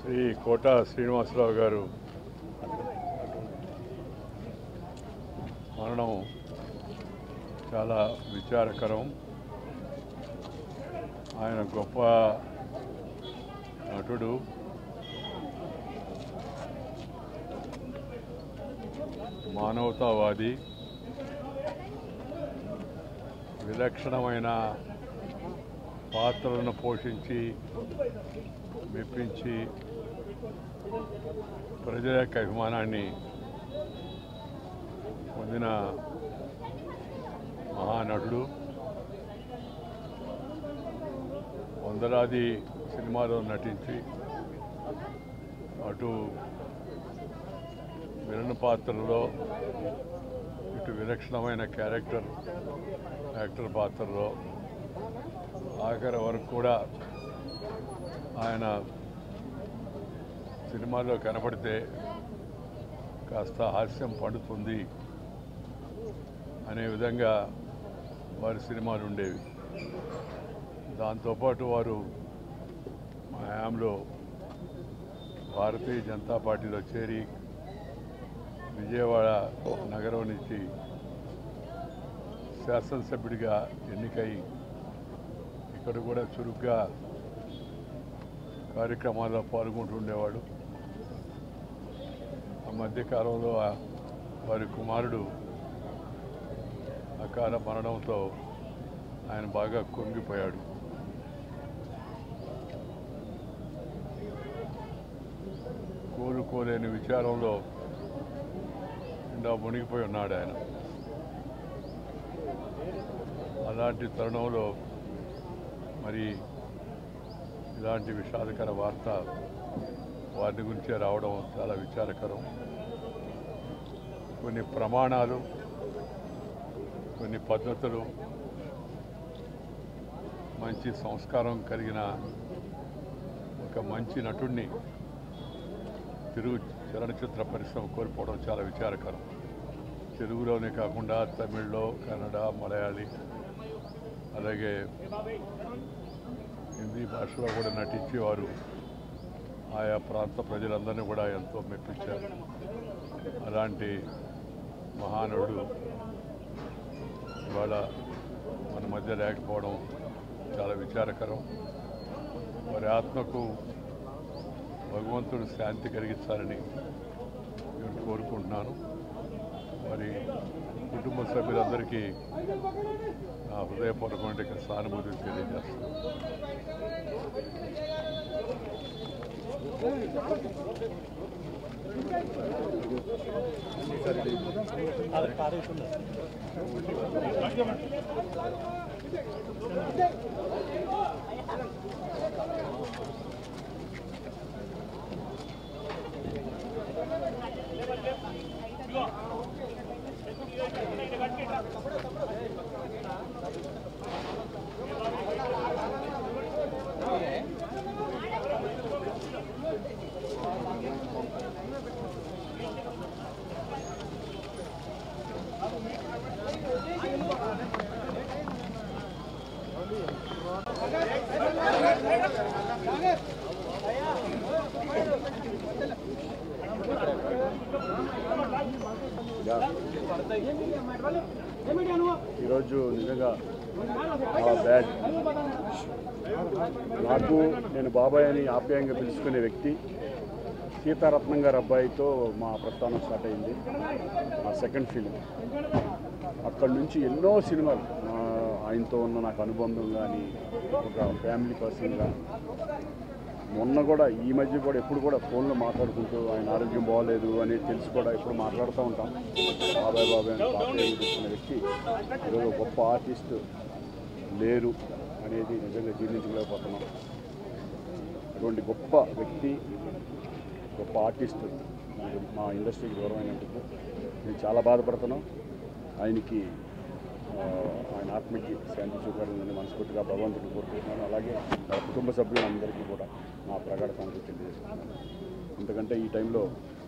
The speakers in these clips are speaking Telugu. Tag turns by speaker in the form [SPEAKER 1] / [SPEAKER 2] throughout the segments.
[SPEAKER 1] శ్రీ కోట శ్రీనివాసరావు గారు మరణం చాలా విచారకరం. ఆయన గొప్ప నటుడు, మానవతావాది, విలక్షణమైన పాత్రలను పోషించి మెప్పించి ప్రజల యొక్క అభిమానాన్ని పొందిన మహానటుడు. వందలాది సినిమాలో నటించి అటు విలన్ పాత్రలో ఇటు విలక్షణమైన యాక్టర్ పాత్రలో ఆఖరి వరకు కూడా ఆయన సినిమాలో కనపడితే కాస్త హాస్యం పండుతుంది అనే విధంగా వారి సినిమాలు ఉండేవి. దాంతోపాటు వారు మా హయాంలో భారతీయ జనతా పార్టీలో చేరి విజయవాడ నగరం నుంచి శాసనసభ్యుడిగా ఎన్నికై ఇక్కడ కూడా చురుగ్గా కార్యక్రమాల్లో పాల్గొంటుండేవాడు. ఆ మధ్యకాలంలో వారి కుమారుడు అకాల మరణంతో ఆయన బాగా కుంగిపోయాడు. కోలుకోలేని విచారంలో నిండా మునిగిపోయి ఉన్నాడు ఆయన. అలాంటి తరుణంలో మరి ఇలాంటి విషాదకర వార్త వారి గురించే రావడం చాలా విచారకరం. కొన్ని ప్రమాణాలు, కొన్ని పద్ధతులు, మంచి సంస్కారం కలిగిన ఒక మంచి నటుడిని తెలుగు చలనచిత్ర పరిశ్రమ కోల్పోవడం చాలా విచారకరం. తెలుగులోనే కాకుండా తమిళ్లో, కన్నడ, మలయాళీ, అలాగే హిందీ భాషలో కూడా నటించేవారు ఆయా ప్రాంత ప్రజలందరినీ కూడా ఎంతో మెప్పించారు. అలాంటి మహానుడు ఇవాళ మన మధ్య లేకపోవడం చాలా విచారకరం. వారి ఆత్మకు భగవంతుడు శాంతి కలిగించాలని నేను కోరుకుంటున్నాను. మరి కుటుంబ సభ్యులందరికీ నా హృదయపూర్వకమైన సానుభూతిని తెలియజేస్తాను.
[SPEAKER 2] ఈరోజు నిజంగా చాలా బ్యాడ్. నాకు నేను బాబాయ్ అని ఆప్యాయంగా పిలుచుకునే వ్యక్తి సీతారత్నం గారి అబ్బాయితో మా ప్రస్థానం స్టార్ట్ అయింది. మా సెకండ్ ఫిలిం. అక్కడి నుంచి ఎన్నో సినిమాలు ఆయనతో ఉన్న నాకు అనుబంధం కానీ ఒక ఫ్యామిలీ పర్సన్గా మొన్న కూడా ఈ మధ్య కూడా ఎప్పుడు కూడా ఫోన్లో మాట్లాడుకుంటూ ఆయన ఆరోగ్యం బాగోలేదు అని తెలిసి కూడా ఎప్పుడు మాట్లాడుతూ ఉంటాం. బాబాయ్ బాబాయ్ అని ఆప్యాయంగా పిలుచుకునే వ్యక్తి ఈరోజు గొప్ప ఆర్టిస్ట్ లేరు అనేది నిజంగా జీర్ణించలేకపోతున్నాం. అటువంటి గొప్ప వ్యక్తి గొప్ప ఆర్టిస్ట్ మా ఇండస్ట్రీకి దూరం అయినందుకు నేను చాలా బాధపడుతున్నాం. ఆయనకి ఆయన ఆత్మకి శాంతి చూపాలని మనస్ఫూర్తిగా భగవంతుడిని కోరుకుంటున్నాను. అలాగే వాళ్ళ కుటుంబ సభ్యులందరికీ కూడా నా ప్రగాఢ సానుభూతి తెలియజేస్తున్నాను. ఎందుకంటే ఈ టైంలో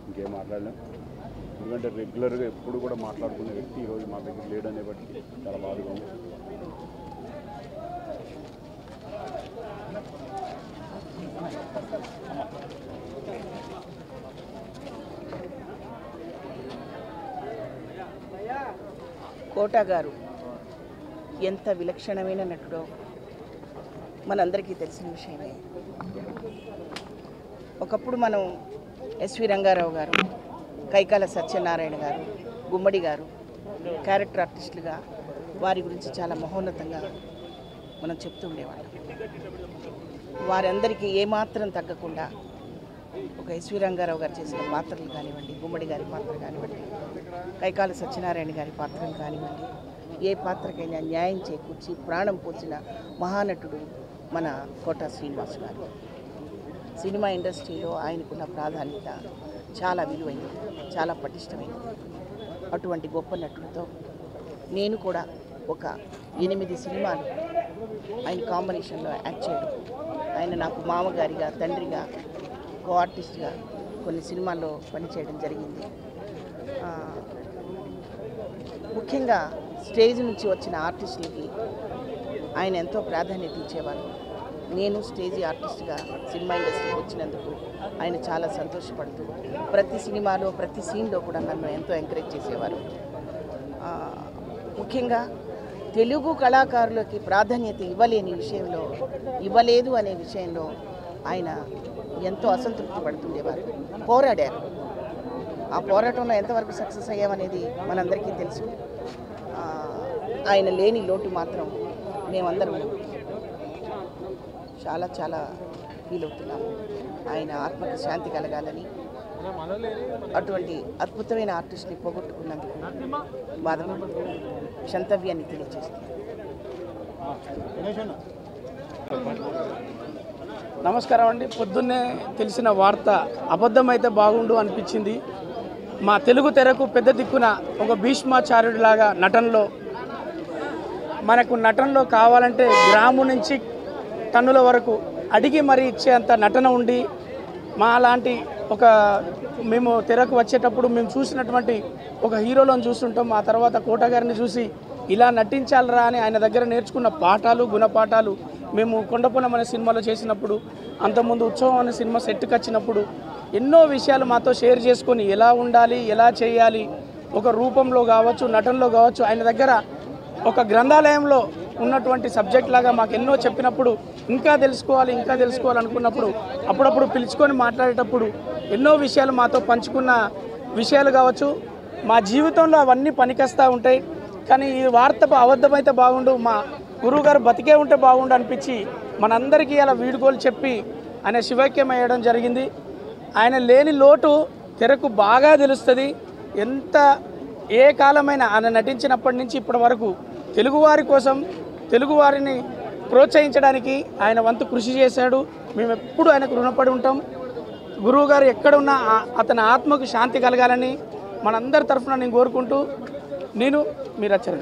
[SPEAKER 2] ఇంకేం మాట్లాడలేం. ఎందుకంటే రెగ్యులర్గా ఎప్పుడు కూడా మాట్లాడుకునే వ్యక్తి ఈరోజు మా దగ్గర లేడనే బట్టి చాలా బాధగా ఉంది.
[SPEAKER 3] కోట గారు ఎంత విలక్షణమైన నటుడో మనందరికీ తెలిసిన విషయమే. ఒకప్పుడు మనం ఎస్వి రంగారావు గారు, కైకాల సత్యనారాయణ గారు, గుమ్మడి గారు క్యారెక్టర్ ఆర్టిస్టులుగా వారి గురించి చాలా మహోన్నతంగా మనం చెప్తూ ఉండేవాళ్ళం. వారందరికీ ఏమాత్రం తగ్గకుండా ఒక ఎస్వి రంగారావు గారు చేసిన పాత్రలు కానివ్వండి, గుమ్మడి గారి పాత్ర కానివ్వండి, కైకాల సత్యనారాయణ గారి పాత్రలు కానివ్వండి, ఏ పాత్రకైనా న్యాయం చేకూర్చి ప్రాణం పోసిన మహానటుడు మన కోట శ్రీనివాస్ గారు. సినిమా ఇండస్ట్రీలో ఆయనకున్న ప్రాధాన్యత చాలా విలువైనది, చాలా పటిష్టమైనది. అటువంటి గొప్ప నటుడితో నేను కూడా ఒక 8 సినిమాలు ఆయన కాంబినేషన్లో యాక్ట్ చేయడం, ఆయన నాకు మామగారిగా, తండ్రిగా, కో ఆర్టిస్ట్గా కొన్ని సినిమాల్లో పనిచేయడం జరిగింది. ముఖ్యంగా స్టేజ్ నుంచి వచ్చిన ఆర్టిస్టులకి ఆయన ఎంతో ప్రాధాన్యత ఇచ్చేవారు. నేను స్టేజీ ఆర్టిస్ట్గా సినిమా ఇండస్ట్రీకి వచ్చినందుకు ఆయన చాలా సంతోషపడుతూ ప్రతి సినిమాలో ప్రతి సీన్లో కూడా నన్ను ఎంతో ఎంకరేజ్ చేసేవారు. ముఖ్యంగా తెలుగు కళాకారులకి ప్రాధాన్యత ఇవ్వలేదు అనే విషయంలో ఆయన ఎంతో అసంతృప్తి పడుతుండేవారు. పోరాడారు. ఆ పోరాటంలో ఎంతవరకు సక్సెస్ అయ్యామనేది మనందరికీ తెలుసు. ఆయన లేని లోటు మాత్రం మేమందరం చాలా చాలా ఫీల్ అవుతున్నాము. ఆయన ఆత్మకు శాంతి కలగాలని, అటువంటి అద్భుతమైన ఆర్టిస్ట్ని పోగొట్టుకున్నందుకు బాధపడుతూ క్షంతవ్యాన్ని తెలియజేస్తుంది.
[SPEAKER 4] నమస్కారం అండి. పొద్దున్నే తెలిసిన వార్త అబద్ధమైతే బాగుండు అనిపించింది. మా తెలుగు తెరకు పెద్ద దిక్కున ఒక భీష్మాచార్యుడిలాగా నటనలో కావాలంటే గ్రాము నుంచి టన్నుల వరకు అడిగి మరీ ఇచ్చేంత నటన ఉండి మా లాంటి మేము తెరకు వచ్చేటప్పుడు మేము చూసినటువంటి ఒక హీరోలను చూస్తుంటాం. ఆ తర్వాత కోట గారిని చూసి ఇలా నటించాలరా అని ఆయన దగ్గర నేర్చుకున్న పాఠాలు, గుణపాఠాలు మేము కొండపొలం అనే సినిమాలో చేసినప్పుడు, అంతకుముందు ఉత్సవం అనే సినిమా సెట్కి వచ్చినప్పుడు ఎన్నో విషయాలు మాతో షేర్ చేసుకొని ఎలా ఉండాలి, ఎలా చేయాలి, ఒక రూపంలో కావచ్చు, నటనలో కావచ్చు, ఆయన దగ్గర ఒక గ్రంథాలయంలో ఉన్నటువంటి సబ్జెక్ట్ లాగా మాకు ఎన్నో చెప్పినప్పుడు ఇంకా తెలుసుకోవాలనుకున్నప్పుడు అప్పుడప్పుడు పిలుచుకొని మాట్లాడేటప్పుడు ఎన్నో విషయాలు మాతో పంచుకున్న విషయాలు కావచ్చు. మా జీవితంలో అవన్నీ పనికొస్తూ ఉంటాయి. కానీ ఈ వార్త అబద్ధమైతే బాగుండు, మా గురువుగారు బతికే ఉంటే బాగుండు అనిపించి మనందరికీ అలా వీడుకోలు చెప్పి ఆయన శివైక్యం అయ్యడం జరిగింది. ఆయన లేని లోటు తెరకు బాగా తెలుస్తుంది. ఏ కాలమైనా ఆయన నటించినప్పటి నుంచి ఇప్పటి వరకు తెలుగువారి కోసం, తెలుగువారిని ప్రోత్సహించడానికి ఆయన వంతు కృషి చేశాడు. మేము ఎప్పుడు ఆయనకు రుణపడి ఉంటాం. గురువుగారు ఎక్కడున్నా అతని ఆత్మకు శాంతి కలగాలని మనందరి తరఫున నేను కోరుకుంటూ మీరు వచ్చారు.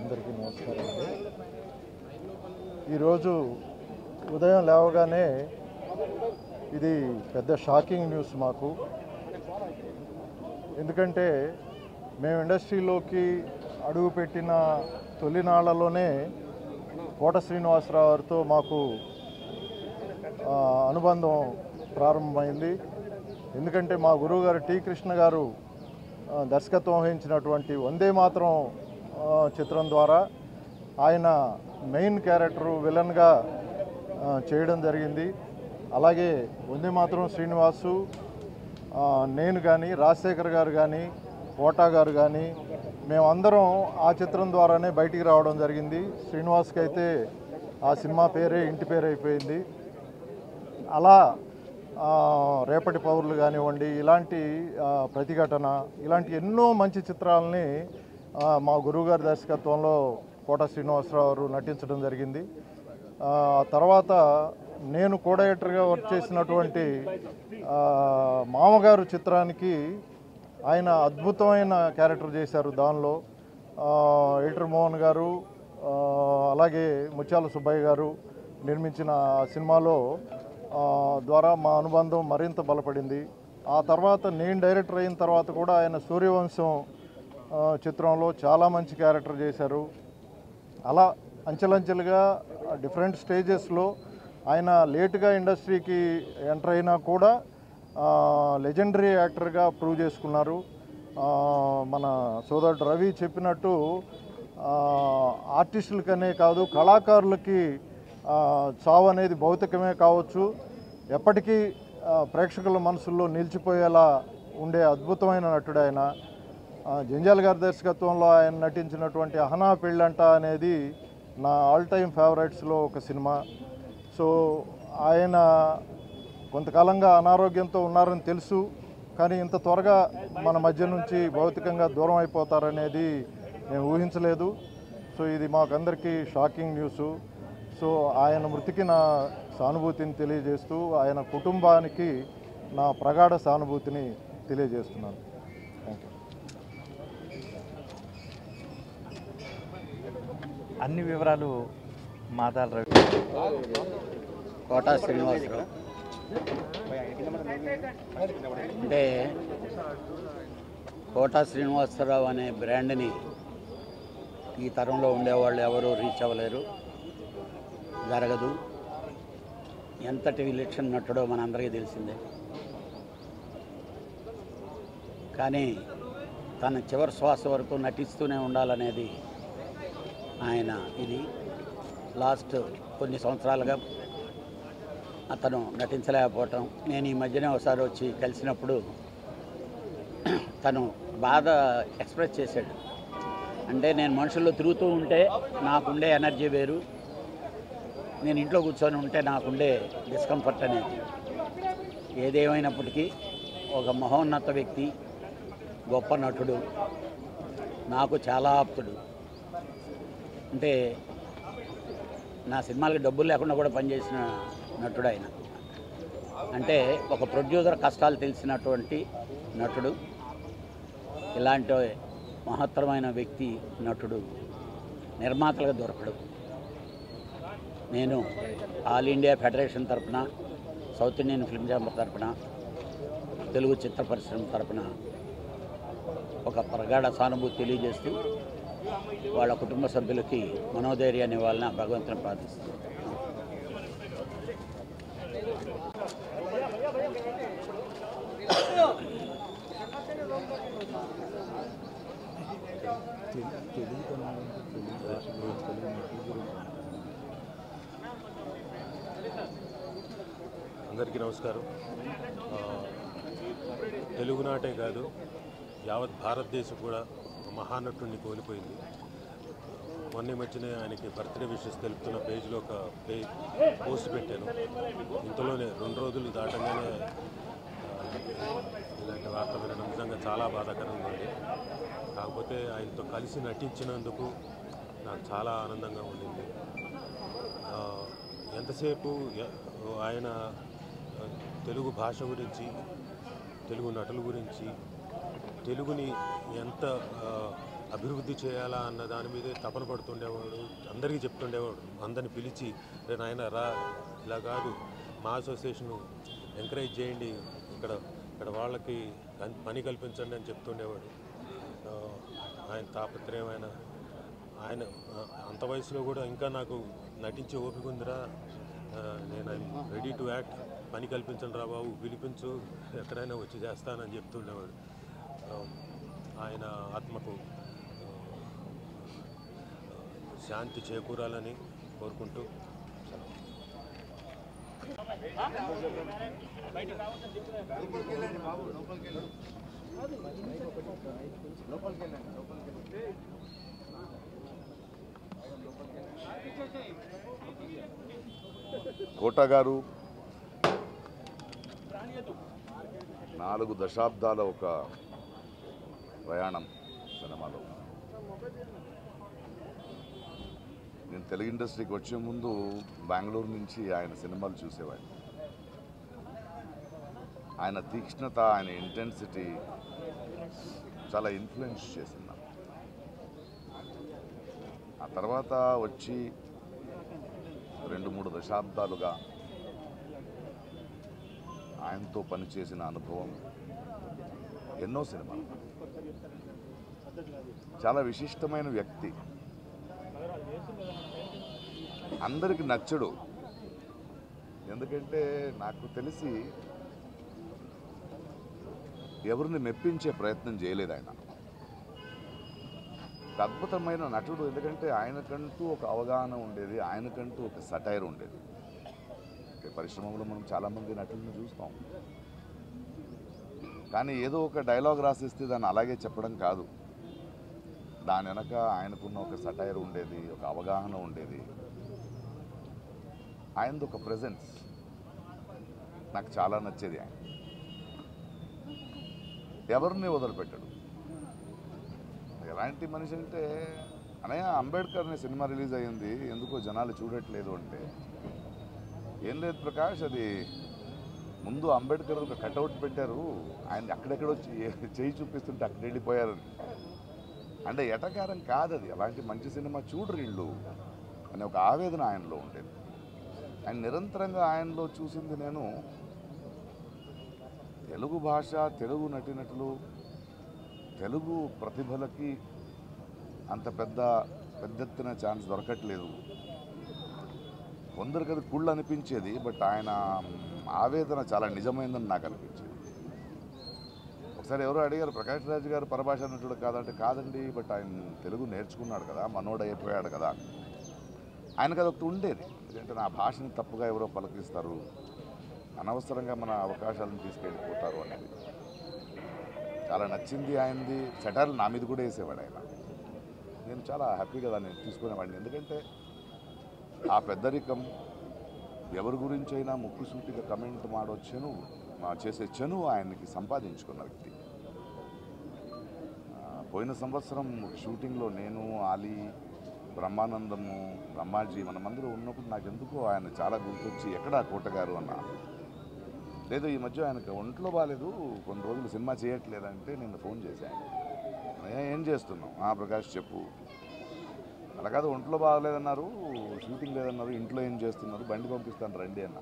[SPEAKER 5] అందరికీ నమస్కారం అండి. ఈరోజు ఉదయం లేవగానే ఇది పెద్ద షాకింగ్ న్యూస్ మాకు. ఎందుకంటే మేము ఇండస్ట్రీలోకి అడుగుపెట్టిన తొలినాళ్లలోనే కోట శ్రీనివాసరావు గారితో మాకు అనుబంధం ప్రారంభమైంది. ఎందుకంటే మా గురువుగారు టి కృష్ణ గారు దర్శకత్వం వహించినటువంటి వందే మాత్రం చిత్రం ద్వారా ఆయన మెయిన్ క్యారెక్టరు విలన్గా చేయడం జరిగింది. అలాగే వందే మాత్రం శ్రీనివాసు, నేను కానీ, రాజశేఖర్ గారు కానీ, కోటా గారు కానీ మేమందరం ఆ చిత్రం ద్వారానే బయటికి రావడం జరిగింది. శ్రీనివాస్కి అయితే ఆ సినిమా పేరే ఇంటి పేరు అయిపోయింది. అలా రేపటి పౌరులు కానివ్వండి, ఇలాంటి ప్రతిఘటన, ఇలాంటి ఎన్నో మంచి చిత్రాలని మా గురువుగారి దర్శకత్వంలో కోట శ్రీనివాసరావు గారు నటించడం జరిగింది. తర్వాత నేను కో డైరెక్టర్గా వర్క్ చేసినటువంటి మామగారు చిత్రానికి ఆయన అద్భుతమైన క్యారెక్టర్ చేశారు. దానిలో ఎడిటర్ మోహన్ గారు, అలాగే ముత్యాల సుబ్బయ్య గారు నిర్మించిన సినిమాలో ద్వారా మా అనుబంధం మరింత బలపడింది. ఆ తర్వాత నేను డైరెక్టర్ అయిన తర్వాత కూడా ఆయన సూర్యవంశం చిత్రంలో చాలా మంచి క్యారెక్టర్ చేశారు. అలా అంచెలంచెలుగా డిఫరెంట్ స్టేజెస్లో ఆయన లేటుగా ఇండస్ట్రీకి ఎంటర్ అయినా కూడా లెజెండరీ యాక్టర్గా ప్రూవ్ చేసుకున్నారు. మన సోదరుడు రవి చెప్పినట్టు ఆర్టిస్టులకనే కాదు, కళాకారులకి చావు అనేది భౌతికమే కావచ్చు, ఎప్పటికీ ప్రేక్షకుల మనసుల్లో నిలిచిపోయేలా ఉండే అద్భుతమైన నటుడు ఆయన. జంజాల్ గారి దర్శకత్వంలో ఆయన నటించినటువంటి అహనా పెళ్ళంట అనేది నా ఆల్ టైమ్ ఫేవరెట్స్లో ఒక సినిమా. సో ఆయన కొంతకాలంగా అనారోగ్యంతో ఉన్నారని తెలుసు, కానీ ఇంత త్వరగా మన మధ్య నుంచి భౌతికంగా దూరం అయిపోతారనేది నేను ఊహించలేదు. సో ఇది మాకందరికీ షాకింగ్ న్యూస్. సో ఆయన మృతికి నా సానుభూతిని తెలియజేస్తూ ఆయన కుటుంబానికి నా ప్రగాఢ సానుభూతిని తెలియజేస్తున్నాను. Thank you.
[SPEAKER 6] అన్ని వివరాలు మాదాల రవి.
[SPEAKER 7] కోట శ్రీనివాసరావు అంటే కోట శ్రీనివాసరావు అనే బ్రాండ్ని ఈ తరంలో ఉండేవాళ్ళు ఎవరూ రీచ్ అవ్వలేరు, జరగదు. ఎంతటి విలక్షణ నటుడో మనందరికీ తెలిసిందే. కానీ తన చివరి శ్వాస వరకు నటిస్తూనే ఉండాలనేది ఆయన ఇది. లాస్ట్ కొన్ని సంవత్సరాలుగా అతను నటించలేకపోవటం, నేను ఈ మధ్యనే ఒకసారి వచ్చి కలిసినప్పుడు తను బాధ ఎక్స్ప్రెస్ చేశాడు. అంటే నేను మనుషుల్లో తిరుగుతూ ఉంటే నాకుండే ఎనర్జీ వేరు, నేను ఇంట్లో కూర్చొని ఉంటే నాకుండే డిస్కంఫర్ట్ అనేది. ఏదేమైనప్పటికీ ఒక మహోన్నత వ్యక్తి, గొప్ప నటుడు, నాకు చాలా ఆప్తుడు. అంటే నా సినిమాలకి డబ్బులు లేకుండా కూడా పనిచేసిన నటుడు ఆయన. అంటే ఒక ప్రొడ్యూసర్ కష్టాలు తెలిసినటువంటి నటుడు. ఇలాంటి మహత్తరమైన వ్యక్తి నటుడు నిర్మాతలుగా దొరకడు. నేను ఆల్ ఇండియా ఫెడరేషన్ తరఫున, సౌత్ ఇండియన్ ఫిల్మ్ ఛాంబర్ తరఫున, తెలుగు చిత్ర పరిశ్రమ తరఫున ఒక ప్రగాఢ సానుభూతి తెలియజేస్తూ వాళ్ళ కుటుంబ సభ్యులకి మనోధైర్యాన్ని ఇవ్వాలని భగవంతుని ప్రార్థిస్తున్నాను.
[SPEAKER 8] అందరికీ నమస్కారం. తెలుగునాటే కాదు, యావత్ భారతదేశం కూడా మహానటుడిని కోల్పోయింది. మొన్న మధ్యనే ఆయనకి బర్త్డే విషెస్ తెలుపుతున్న పేజ్లో ఒక పోస్ట్ పెట్టాను. ఇంతలోనే 2 రోజులు దాటంగానే ఇలాంటి వార్త వినడం నిజంగా చాలా బాధాకరంగా ఉంది. కాకపోతే ఆయనతో కలిసి నటించినందుకు నాకు చాలా ఆనందంగా ఉండింది. ఎంతసేపు ఆయన తెలుగు భాష గురించి, తెలుగు నటుల గురించి, తెలుగుని ఎంత అభివృద్ధి చేయాలా అన్న దాని మీదే తపన పడుతుండేవాడు. అందరికీ చెప్తుండేవాడు. అందరిని పిలిచి, రే నాయన రా, ఇలా కాదు, మా అసోసియేషను ఎంకరేజ్ చేయండి, ఇక్కడ వాళ్ళకి పని కల్పించండి అని చెప్తుండేవాడు. ఆయన తాపత్రయం, ఆయన అంత వయసులో కూడా ఇంకా నాకు నటించే ఓపిక ఉందిరా, నేను ఐఎమ్ రెడీ టు యాక్ట్ పని కల్పించండి రా బాబు, పిలిపించు, ఎక్కడైనా వచ్చి చేస్తానని చెప్తుండేవాడు. ఆయన ఆత్మకు శాంతి చేకూరాలని కోరుకుంటూ
[SPEAKER 1] కోట గారు 4 దశాబ్దాల ఒక ప్రయాణం సినిమాలో. నేను తెలుగు ఇండస్ట్రీకి వచ్చే ముందు బెంగళూరు నుంచి ఆయన సినిమాలు చూసేవాడిని. ఆయన తీక్ష్ణత, ఆయన ఇంటెన్సిటీ చాలా ఇన్ఫ్లుయెన్స్ చేసింది నాకు. ఆ తర్వాత వచ్చి 2-3 దశాబ్దాలుగా ఆయనతో పనిచేసిన అనుభవం, ఎన్నో సినిమాలు. చాలా విశిష్టమైన వ్యక్తి, అందరికి నచ్చడు. ఎందుకంటే నాకు తెలిసి ఎవరిని మెప్పించే ప్రయత్నం చేయలేదు ఆయన. ఒక అద్భుతమైన నటుడు, ఎందుకంటే ఆయనకంటూ ఒక అవగాహన ఉండేది, ఆయనకంటూ ఒక సటైర్ ఉండేది. పరిశ్రమలో మనం చాలామంది నటులను చూస్తాం, కానీ ఏదో ఒక డైలాగ్ రాసిస్తే దాన్ని అలాగే చెప్పడం కాదు. దాని వెనక ఆయనకున్న ఒక సటైర్ ఉండేది, ఒక అవగాహన ఉండేది, ఆయనది ఒక ప్రెజెన్స్ నాకు చాలా నచ్చేది. ఆయన ఎవరిని వదిలిపెట్టాడు. ఎలాంటి మనిషి అంటే, అనయ్య అంబేద్కర్ అనే సినిమా రిలీజ్ అయ్యింది, ఎందుకో జనాలు చూడట్లేదు అంటే, ఏం లేదు ప్రకాష్, అది ముందు అంబేద్కర్ ఒక కటౌట్ పెట్టారు, ఆయన అక్కడెక్కడో చేయి చూపిస్తుంటే అక్కడ వెళ్ళిపోయారు. అంటే ఎటకారం కాదు అది, అలాంటి మంచి సినిమా చూడరు వీళ్ళు అనే ఒక ఆవేదన ఆయనలో ఉండేది. ఆయన నిరంతరంగా ఆయనలో చూసింది నేను తెలుగు భాష, తెలుగు నటీనటులు, తెలుగు ప్రతిభలకి అంత పెద్దెత్తిన ఛాన్స్ దొరకట్లేదు. కొందరికి అది కుళ్ళు అనిపించేది, బట్ ఆయన ఆవేదన చాలా నిజమైందని నాకు అనిపించేది. ఒకసారి ఎవరో అడిగారు, ప్రకాష్ రాజ్ గారు పరభాష నటుడు కాదంటే, కాదండి, బట్ ఆయన తెలుగు నేర్చుకున్నాడు కదా, మనోడు అయిపోయాడు కదా. ఆయనకు అదొకటి ఉండేది, ఎందుకంటే నా భాషని తప్పుగా ఎవరో పలకరిస్తారు, అనవసరంగా మన అవకాశాలను తీసుకెళ్ళిపోతారు అనేది చాలా నచ్చింది ఆయనది. సెటర్లు నా మీద కూడా వేసేవాడు ఆయన. నేను చాలా హ్యాపీగా దాన్ని తీసుకునేవాడిని, ఎందుకంటే ఆ పెద్దరికం, ఎవరి గురించి అయినా ముక్కుసూటిగా కమెంట్ మాడొచ్చాను, చేసే చనువు ఆయనకి సంపాదించుకున్న వ్యక్తి. పోయిన సంవత్సరం షూటింగ్లో నేను, ఆలీ, బ్రహ్మానందము, బ్రహ్మాజీ మనమందరూ ఉన్నప్పుడు నాకు ఎందుకో ఆయన చాలా గుర్తొచ్చి, ఎక్కడా కోట గారు అన్న. లేదు, ఈ మధ్య ఆయనకు ఒంట్లో బాగాలేదు, కొన్ని రోజులు సినిమా చేయట్లేదంటే నేను ఫోన్ చేశాను, ఏం చేస్తున్నావు? ప్రకాష్ చెప్పు. అలా కాదు, ఒంట్లో బాగలేదన్నారు, షూటింగ్ లేదన్నారు, ఇంట్లో ఏం చేస్తున్నారు, బండి పంపిస్తాను రండి అన్న.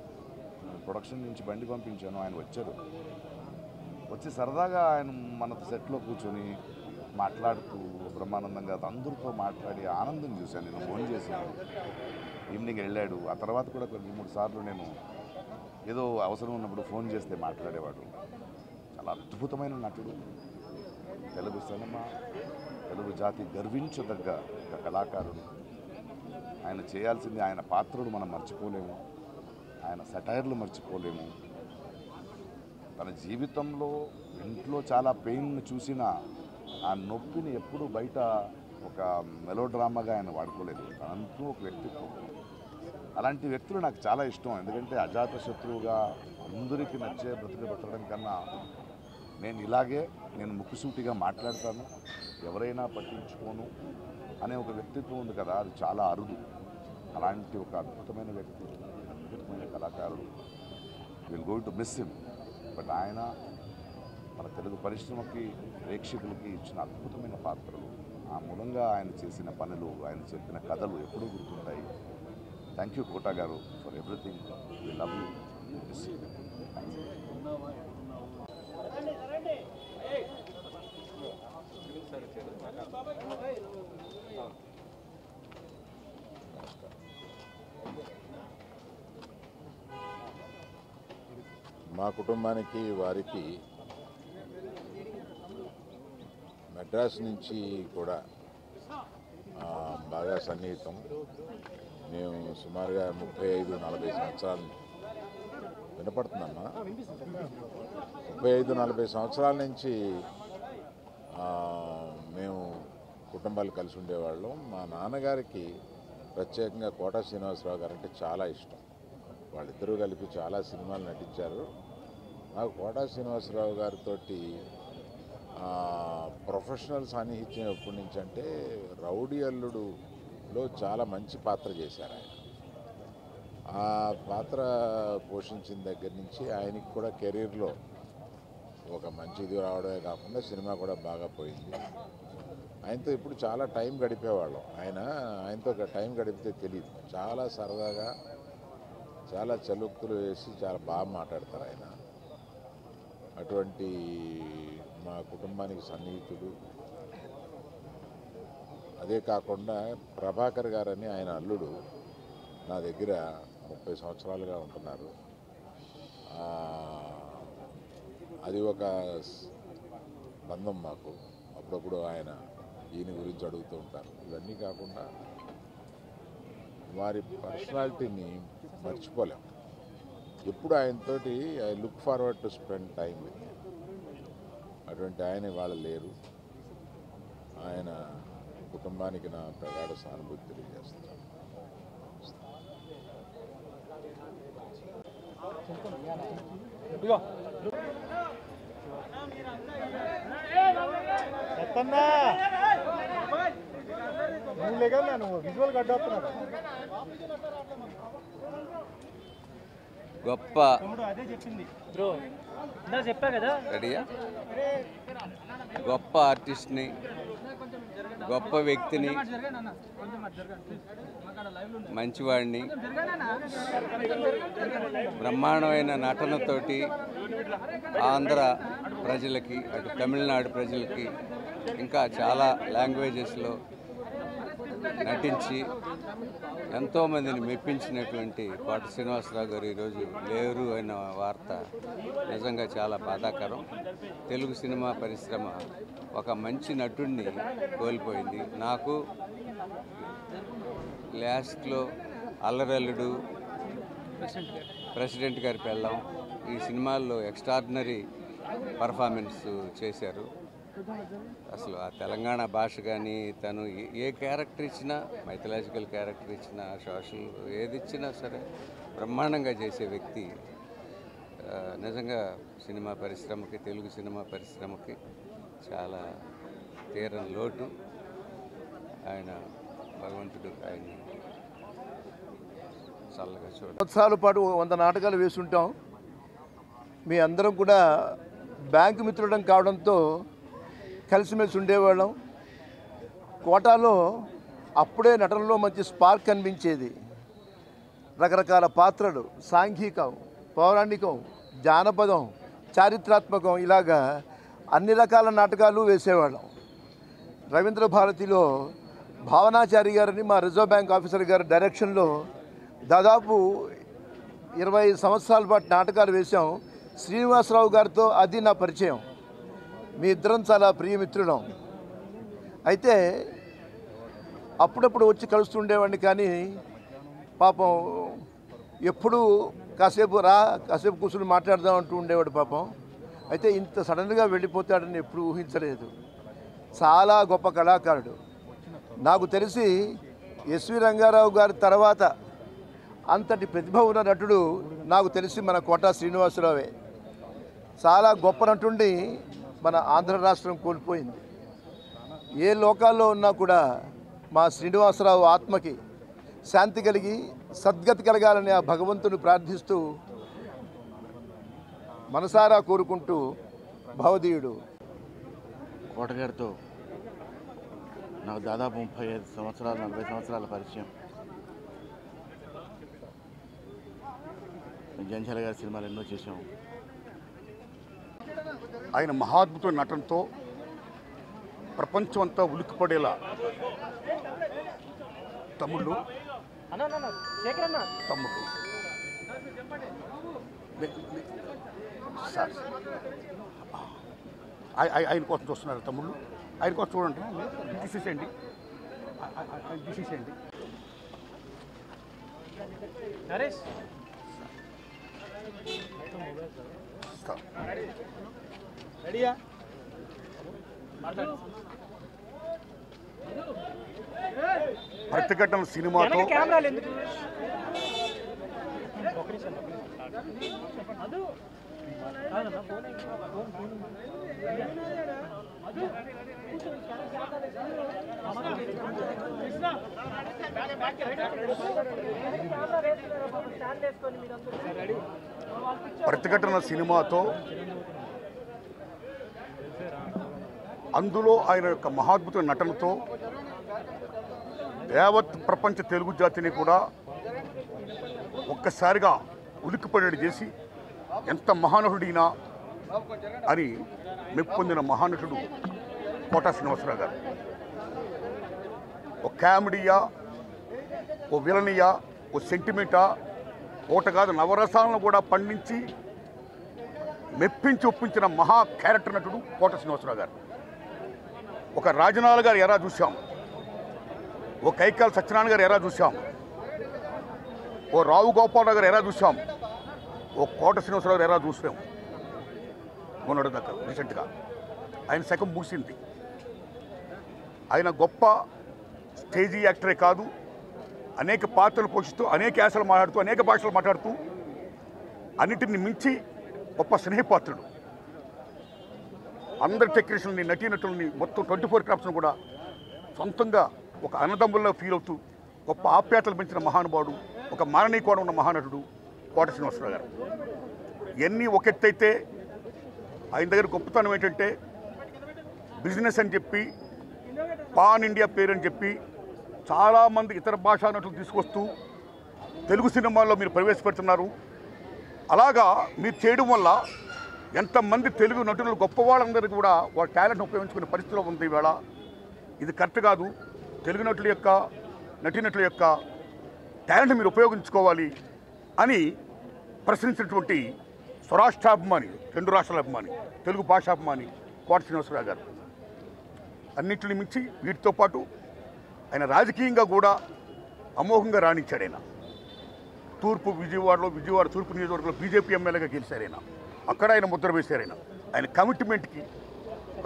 [SPEAKER 1] ప్రొడక్షన్ నుంచి బండి పంపించాను, ఆయన వచ్చారు. వచ్చి సరదాగా ఆయన మన సెట్లో కూర్చొని మాట్లాడుతూ బ్రహ్మానందంగా అందరితో మాట్లాడి ఆనందం చూశాను. నేను ఫోన్ చేశాను, ఈవినింగ్ వెళ్ళాడు. ఆ తర్వాత కూడా 2-3 సార్లు నేను ఏదో అవసరం ఉన్నప్పుడు ఫోన్ చేస్తే మాట్లాడేవాడు. చాలా అద్భుతమైన నటుడు, తెలుగు సినిమా, తెలుగు జాతి గర్వించదగ్గ ఒక కళాకారుడు. ఆయన చేయాల్సింది, ఆయన పాత్రలు మనం మర్చిపోలేము, ఆయన సటైర్లు మర్చిపోలేము. తన జీవితంలో ఇంట్లో చాలా పెయిన్ చూసిన ఆ నొప్పిని ఎప్పుడూ బయట ఒక మెలోడ్రామాగా ఆయన వాడుకోలేదు. తనంటూ ఒక వ్యక్తిత్వం. అలాంటి వ్యక్తులు నాకు చాలా ఇష్టం, ఎందుకంటే అజాత శత్రువుగా అందరికీ నచ్చే బ్రతకడం కన్నా నేను ముక్కుసూటిగా మాట్లాడతాను, ఎవరైనా పట్టించుకోను అనే ఒక వ్యక్తిత్వం ఉంది కదా, అది చాలా అరుదు. అలాంటి ఒక అద్భుతమైన వ్యక్తి, అద్భుతమైన కళాకారుడు. Will going to miss him. But ఆయన మన తెలుగు పరిశ్రమకి, ప్రేక్షకులకి ఇచ్చిన అద్భుతమైన పాత్రలు, ఆ మూలంగా ఆయన చేసిన పనులు, ఆయన చెప్పిన కథలు ఎప్పుడూ గుర్తుంటాయి. Thank you Kota garu for everything. We love you. Miss you.
[SPEAKER 9] మా కుటుంబానికి వారికి మెడ్రాస్ నుంచి కూడా బాగా సన్నిహితం. మేము సుమారుగా 35-40 సంవత్సరాలు వినపడుతుందమ్మా 35-40 సంవత్సరాల నుంచి మేము కుటుంబాలు కలిసి ఉండేవాళ్ళం. మా నాన్నగారికి ప్రత్యేకంగా కోట శ్రీనివాసరావు గారు అంటే చాలా ఇష్టం. వాళ్ళిద్దరూ కలిపి చాలా సినిమాలు నటించారు. నాకు కోట శ్రీనివాసరావు గారితో ప్రొఫెషనల్ సాన్నిహిత్యం ఎప్పటి నుంచి అంటే రౌడీ అల్లుడులో చాలా మంచి పాత్ర చేశారు ఆయన. ఆ పాత్ర పోషించిన దగ్గర నుంచి ఆయనకి కూడా కెరీర్లో ఒక మంచి ఇది రావడమే కాకుండా సినిమా కూడా బాగా పోయింది. ఆయనతో ఇప్పుడు చాలా టైం గడిపేవాళ్ళం. ఆయనతో టైం గడిపితే తెలియదు. చాలా సరదాగా చాలా చలుక్తులు వేసి చాలా బాగా మాట్లాడతారు ఆయన. అటువంటి మా కుటుంబానికి సన్నిహితుడు. అదే కాకుండా ప్రభాకర్ గారని ఆయన అల్లుడు నా దగ్గర 30 సంవత్సరాలుగా ఉంటున్నారు. అది ఒక బంధం మాకు. అప్పుడప్పుడు ఈయన గురించి అడుగుతూ ఉంటారు. ఇవన్నీ కాకుండా వారి పర్సనాలిటీని మర్చిపోలేం. ఎప్పుడు ఆయనతోటి I look forward to spend time with. అటువంటి ఆయన ఇవాళ లేరు. ఆయన కుటుంబానికి నా ప్రగాఢ సానుభూతి తెలియజేస్తున్నాను.
[SPEAKER 10] గొప్ప రెడీయా గొప్ప ఆర్టిస్ట్ని, గొప్ప వ్యక్తిని, మంచివాడిని, బ్రహ్మాండమైన నటనతోటి ఆంధ్ర ప్రజలకి, అటు తమిళనాడు ప్రజలకి, ఇంకా చాలా లాంగ్వేజెస్లో నటించి ఎంతోమందిని మెప్పించినటువంటి కోట శ్రీనివాసరావు గారు ఈరోజు లేరు అన్న వార్త నిజంగా చాలా బాధాకరం. తెలుగు సినిమా పరిశ్రమ ఒక మంచి నటుడిని కోల్పోయింది. నాకు లాస్ట్లో అల్లరల్లుడు, ప్రెసిడెంట్ గారి పెళ్ళాం ఈ సినిమాల్లో ఎక్స్ట్రాడినరీ పర్ఫార్మెన్స్ చేశారు. అసలు ఆ తెలంగాణ భాష కానీ తను ఏ క్యారెక్టర్ ఇచ్చినా, మైథలాజికల్ క్యారెక్టర్ ఇచ్చినా, సోషల్ ఏది ఇచ్చినా సరే బ్రహ్మాండంగా చేసే వ్యక్తి. నిజంగా సినిమా పరిశ్రమకి, తెలుగు సినిమా పరిశ్రమకి చాలా తీరని లోటు. ఆయన భగవంతుడు ఆయన్ని చల్లగా చూడాలి.
[SPEAKER 11] సంవత్సరాల పాటు 100 నాటకాలు వేసుంటాం. మీ అందరం కూడా బ్యాంకు మిత్రుడం కావడంతో కలిసిమెలిసి ఉండేవాళ్ళం. కోటాలో అప్పుడే నటనలో మంచి స్పార్క్ కనిపించేది. రకరకాల పాత్రలు, సాంఘికం, పౌరాణికం, జానపదం, చారిత్రాత్మకం, ఇలాగా అన్ని రకాల నాటకాలు వేసేవాళ్ళం. రవీంద్ర భారతిలో భావనాచారి గారిని మా రిజర్వ్ బ్యాంక్ ఆఫీసర్ గారి డైరెక్షన్లో దాదాపు 20 సంవత్సరాల పాటు నాటకాలు వేశాం. శ్రీనివాసరావు గారితో అది నా పరిచయం. మీ ఇద్దరం చాలా ప్రియమిత్రులం. అయితే అప్పుడప్పుడు వచ్చి కలుస్తుండేవాడిని, కానీ పాపం ఎప్పుడూ కాసేపు కూర్చుని మాట్లాడదాం అంటూ ఉండేవాడు పాపం. అయితే ఇంత సడన్గా వెళ్ళిపోతాడని ఎప్పుడు ఊహించలేదు. చాలా గొప్ప కళాకారుడు. నాకు తెలిసి ఎస్వి రంగారావు గారి తర్వాత అంతటి ప్రతిభ ఉన్న నటుడు నాకు తెలిసి మన కోట శ్రీనివాసరావే. చాలా గొప్ప నటుండి మన ఆంధ్ర రాష్ట్రం కోల్పోయింది. ఏ లోకాల్లో ఉన్నా కూడా మా శ్రీనివాసరావు ఆత్మకి శాంతి కలిగి సద్గతి కలగాలని ఆ భగవంతుని ప్రార్థిస్తూ మనసారా కోరుకుంటూ భవదీయుడు.
[SPEAKER 12] కోటగారితో నాకు దాదాపు 35 సంవత్సరాలు 40 సంవత్సరాల పరిచయం. జంధ్యాల గారి సినిమాలు ఎన్నో చేసాము.
[SPEAKER 2] ఆయన మహాద్భుత నటనతో ప్రపంచం అంతా ఉలిక్కిపడేలా తమ్ముడు
[SPEAKER 13] సార్ ఆయన కోసం చూస్తున్నారు తమ్ముళ్ళు, ఆయన కోసం చూడండి, తీసేసేయండి, తీసేసేయండి.
[SPEAKER 4] రెడీయా?
[SPEAKER 13] ప్రతిఘటన సినిమాతో ప్రతిఘటన సినిమాతో అందులో ఆయన యొక్క మహాద్భుత నటనతో యావత్ ప్రపంచ తెలుగు జాతిని కూడా ఒక్కసారిగా ఉలిక్కిపడేది చేసి ఎంత మహానటుడినా అని మెప్పొందిన మహానటుడు కోటా శ్రీనివాసరావు గారు. ఓ కామెడీయా, ఓ విలనియా, ఓ సెంటిమెంటా, ఓట కాదు నవరసాలను కూడా పండించి మెప్పించి ఒప్పించిన మహా క్యారెక్టర్ నటుడు కోటా శ్రీనివాసరావు గారు. ఒక రాజనాల గారు ఎరా చూసాం, ఓ కైకాల సత్యనారాయణ గారు ఎరా చూసాం, ఓ రావు గోపాలరావు గారు ఎరా చూసాం, ఓ కోట శ్రీనివాసరావు గారు ఎరా చూసాం. మొన్నటి దగ్గర రీసెంట్గా ఆయన శకం ముగిసింది. ఆయన గొప్ప స్టేజీ యాక్టరే కాదు, అనేక పాత్రలు పోషిస్తూ, అనేక యాసలు మాట్లాడుతూ, అనేక భాషలు మాట్లాడుతూ, అన్నిటిని మించి గొప్ప స్నేహపాత్రుడు. అందరి టెక్నీషియన్ని, నటీనటుల్ని, మొత్తం 24 క్రాఫ్ట్స్ను కూడా సొంతంగా ఒక అన్నదమ్ముల్లో ఫీల్ అవుతూ గొప్ప ఆప్యాతలు పెంచిన మహానుభావుడు, ఒక మాననీయ కోణం ఉన్న మహానటుడు కోట శ్రీనివాసరావు గారు. ఇవన్నీ ఒక ఎత్తైతే ఆయన దగ్గర గొప్పతనం ఏంటంటే బిజినెస్ అని చెప్పి, పాన్ ఇండియా పేరు అని చెప్పి చాలామంది ఇతర భాషా నటులు తీసుకొస్తూ తెలుగు సినిమాల్లో మీరు ప్రవేశపెడుతున్నారు. అలాగా మీరు చేయడం వల్ల ఎంతమంది తెలుగు నటులు గొప్ప వాళ్ళందరికీ కూడా వాళ్ళ టాలెంట్ని ఉపయోగించుకునే పరిస్థితిలో ఉంది ఈవేళ. ఇది కరెక్ట్ కాదు. తెలుగు నటుల యొక్క, నటీనటుల యొక్క టాలెంట్ని మీరు ఉపయోగించుకోవాలి అని ప్రశ్నించినటువంటి స్వరాష్ట్రాభిమాని, 2 రాష్ట్రాల అభిమాని, తెలుగు భాషాభిమాని కోట శ్రీనివాసరావు గారు. అన్నింటిని మించి వీటితో పాటు ఆయన రాజకీయంగా కూడా అమోఘంగా రాణించాడు. ఆయన విజయవాడ తూర్పు నియోజకవర్గంలో బీజేపీ ఎమ్మెల్యేగా గెలిచారు. ఆయన అక్కడ ఆయన ముద్ర వేశారు. ఆయన కమిట్మెంట్కి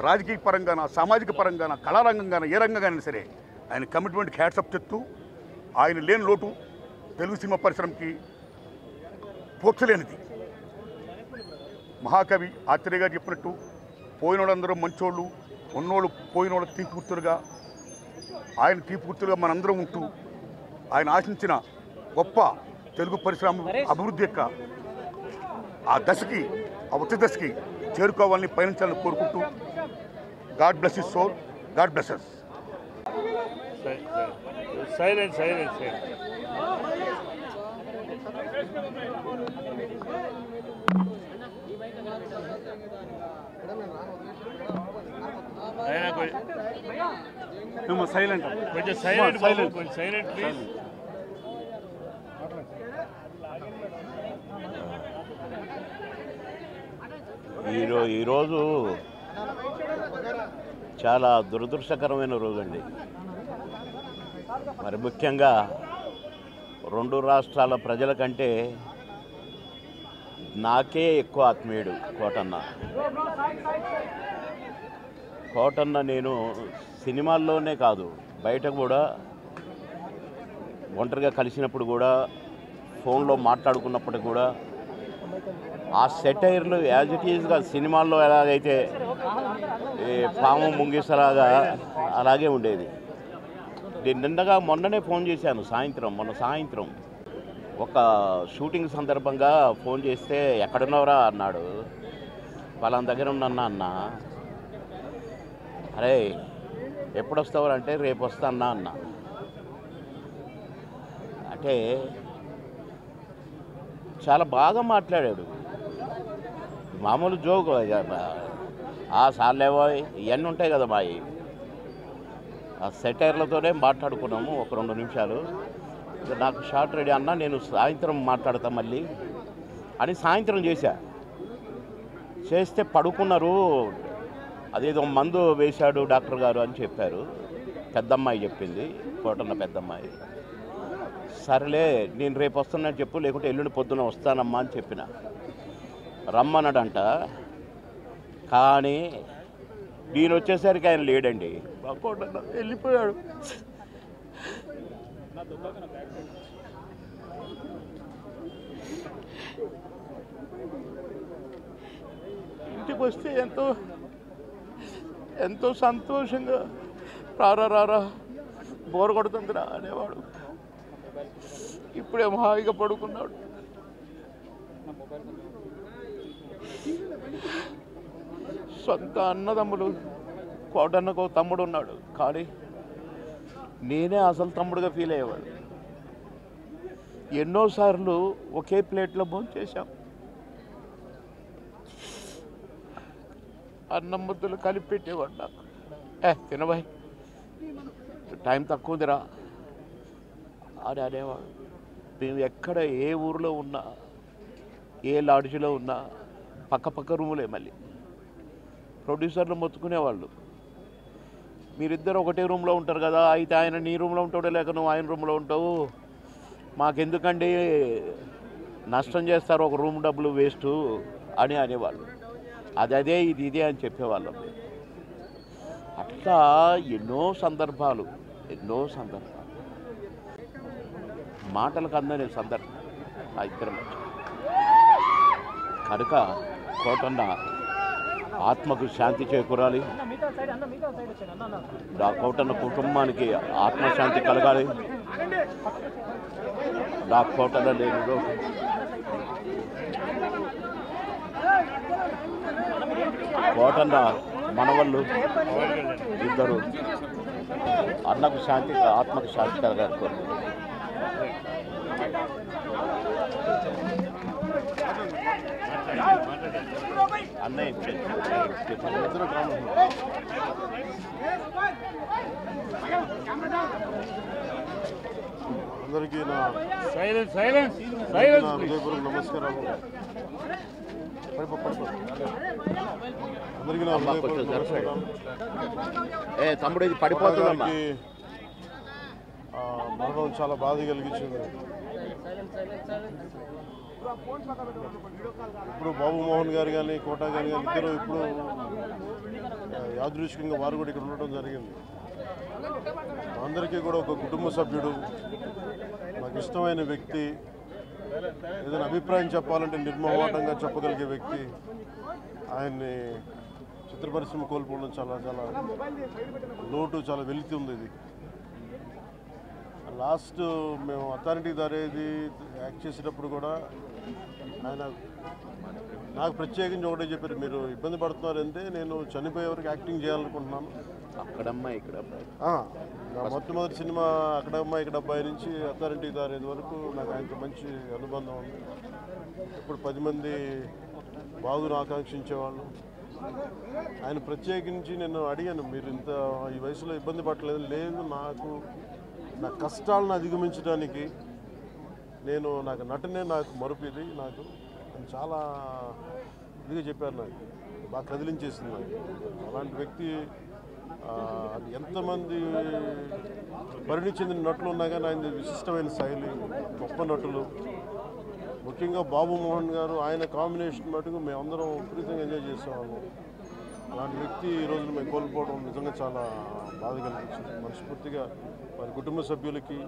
[SPEAKER 13] రాజకీయ పరంగాన, సామాజిక పరంగాన, కళారంగంగాన, ఏ రంగంగానైనా సరే ఆయన కమిట్మెంట్కి హ్యాట్సప్ చెప్తూ ఆయన లేని లోటు తెలుగు సినిమా పరిశ్రమకి పోర్చలేనిది. మహాకవి ఆత్రేయ గారు చెప్పినట్టు పోయిన వాళ్ళందరూ మంచోళ్ళు, ఉన్నోళ్ళు పోయిన వాళ్ళు తీపిగుర్తులుగా, ఆయన తీపిగుర్తులుగా మనందరం ఉంటూ ఆయన ఆశించిన గొప్ప తెలుగు పరిశ్రమ అభివృద్ధి యొక్క ఆ దశకి, ఆ ఉచ్చ దశకి చేరుకోవాలని, పయనించాలని కోరుకుంటూ God bless his soul, God bless us.
[SPEAKER 14] Silence
[SPEAKER 13] silent
[SPEAKER 14] కొంచెం సైలెంట్ ప్లీజ్.
[SPEAKER 15] ఈరోజు చాలా దురదృష్టకరమైన రోజండి. మరి ముఖ్యంగా 2 రాష్ట్రాల ప్రజల కంటే నాకే ఎక్కువ ఆత్మీయుడు కోటన్న. నేను సినిమాల్లోనే కాదు, బయట కూడా ఒంటరిగా కలిసినప్పుడు కూడా, ఫోన్లో మాట్లాడుకున్నప్పుడు కూడా ఆ సెటైర్లు యాజ్ ఇట్ ఈజ్గా సినిమాల్లో ఎలాగైతే పాము ముంగిసలాగా అలాగే ఉండేది. మొన్ననే ఫోన్ చేశాను, మొన్న సాయంత్రం ఒక షూటింగ్ సందర్భంగా ఫోన్ చేస్తే ఎక్కడున్నావురా అన్నాడు. పలానా దగ్గర ఉన్నా అన్న. అరే ఎప్పుడు వస్తావు అంటే రేపు వస్తానా అన్న. అంటే చాలా బాగా మాట్లాడాడు. మామూలు జోక్ సార్లేవో ఇవన్నీ ఉంటాయి కదా మాయి. ఆ సెటైర్లతోనే మాట్లాడుకున్నాము ఒక 2 నిమిషాలు. నాకు షార్ట్ రెడీ అన్నా, నేను సాయంత్రం మాట్లాడతా మళ్ళీ అని సాయంత్రం చేస్తే పడుకున్నారు, అదేదో మందు వేశాడు డాక్టర్ గారు అని చెప్పారు. పెద్దమ్మాయి చెప్పింది, కోటన్న పెద్దమ్మాయి. సరేలే నేను రేపు వస్తున్నాను చెప్పు, లేకుంటే ఎల్లుండి పొద్దున వస్తానమ్మా అని చెప్పిన. రమ్మన్నాడంట. కానీ నేను వచ్చేసరికి ఆయన లేడండి. కోటన్న వెళ్ళిపోయాడు. ఇంటికి వస్తే ఎంతో సంతోషంగా రారా బోర్ కొడుతుందిరా అనేవాడు. ఇప్పుడేమో హాయిగా పడుకున్నాడు. సొంత అన్నదమ్ములు, కోటన్నకు తమ్ముడు ఉన్నాడు, కానీ నేనే అసలు తమ్ముడుగా ఫీల్ అయ్యేవాడు. ఎన్నోసార్లు ఒకే ప్లేట్లో భోంచేశాం. అన్నం ముద్దలు కలిపి పెట్టేవాడు నాకు. తినబాయ్, టైం తక్కువ ఉందిరా అని అనేవాడు. మేము ఎక్కడ ఏ ఊరిలో ఉన్నా, ఏ లాడ్జిలో ఉన్నా పక్క రూములే. మళ్ళీ ప్రొడ్యూసర్లు మొత్తుకునేవాళ్ళు, మీరిద్దరు ఒకటే రూమ్లో ఉంటారు కదా, అయితే ఆయన నీ రూమ్లో ఉంటాడో లేక నువ్వు ఆయన రూమ్లో ఉంటావు, మాకెందుకండి నష్టం చేస్తారు, ఒక రూమ్ డబ్బులు వేస్ట్ అని అనేవాళ్ళు. అదే ఇదే అని చెప్పేవాళ్ళం. అట్లా ఎన్నో సందర్భాలు మాటలకు అందని సందర్భం ఆ ఇద్దరి మధ్య. కనుక కోటన్న ఆత్మకు శాంతి చేకూరాలి, కోటన్న కుటుంబానికి ఆత్మశాంతి కలగాలి. కోటన్న లేనిదో కోటన్న మనవళ్ళు ఇద్దరు అన్నకు శాంతి, ఆత్మకు శాంతి కలగాలి. అన్నయ్య
[SPEAKER 5] అందరికీ నా హృదయపూర్వక నమస్కారాలు. అందరికీ నా హృదయపూర్వక నమస్కారాలు.
[SPEAKER 15] తమ్ముడు ఇది పడిపోతుందమ్మా.
[SPEAKER 5] మరణం చాలా బాధ కలిగించింది. ఇప్పుడు బాబు మోహన్ గారు కానీ కోట గారు కానీ ఇద్దరు ఇప్పుడు యాదృచ్ఛికంగా వారు కూడా ఇక్కడ ఉండటం జరిగింది. అందరికీ కూడా ఒక కుటుంబ సభ్యుడు, నాకు ఇష్టమైన వ్యక్తి, ఏదైనా అభిప్రాయం చెప్పాలంటే నిర్మోహమాటంగా చెప్పగలిగే వ్యక్తి. ఆయన్ని చిత్ర పరిశ్రమ కోల్పోవడం చాలా లోటు, చాలా వెలితి ఉంది. ఇది లాస్ట్ మేము అథారిటీ దారేది యాక్ట్ చేసేటప్పుడు కూడా ఆయన నాకు ప్రత్యేకించి ఒకటే చెప్పారు, మీరు ఇబ్బంది పడుతున్నారంటే నేను చనిపోయే వరకు యాక్టింగ్ చేయాలనుకుంటున్నాను.
[SPEAKER 15] అక్కడమ్మా ఇక్కడ
[SPEAKER 5] మొట్టమొదటి సినిమా అక్కడమ్మా ఇక్కడ అబ్బాయి నుంచి అథారిటీ దారేది వరకు నాకు ఆయనతో మంచి అనుబంధం ఉంది. ఇప్పుడు 10 మంది బాగును ఆకాంక్షించేవాళ్ళు. ఆయన ప్రత్యేకించి నేను అడిగాను, మీరు ఇంత ఈ వయసులో ఇబ్బంది పడలేదు. లేదు, నా కష్టాలను అధిగమించడానికి నాకు నటనే నాకు మరుపుది. నాకు చాలా ఇదిగా చెప్పారు, నాకు బాగా కదిలించేసింది. నాకు అలాంటి వ్యక్తి ఎంతమంది పరిణి చెందిన నటులు ఉన్నా కానీ ఆయన విశిష్టమైన శైలి, గొప్ప నటులు. ముఖ్యంగా బాబు మోహన్ గారు, ఆయన కాంబినేషన్ మటుకు మేమందరం విపరీతంగా ఎంజాయ్ చేసేవాళ్ళం. అలాంటి వ్యక్తి ఈ రోజున మేము కోల్పోవడం నిజంగా చాలా బాధ కలిగించింది. మనస్ఫూర్తిగా వారి కుటుంబ సభ్యులకి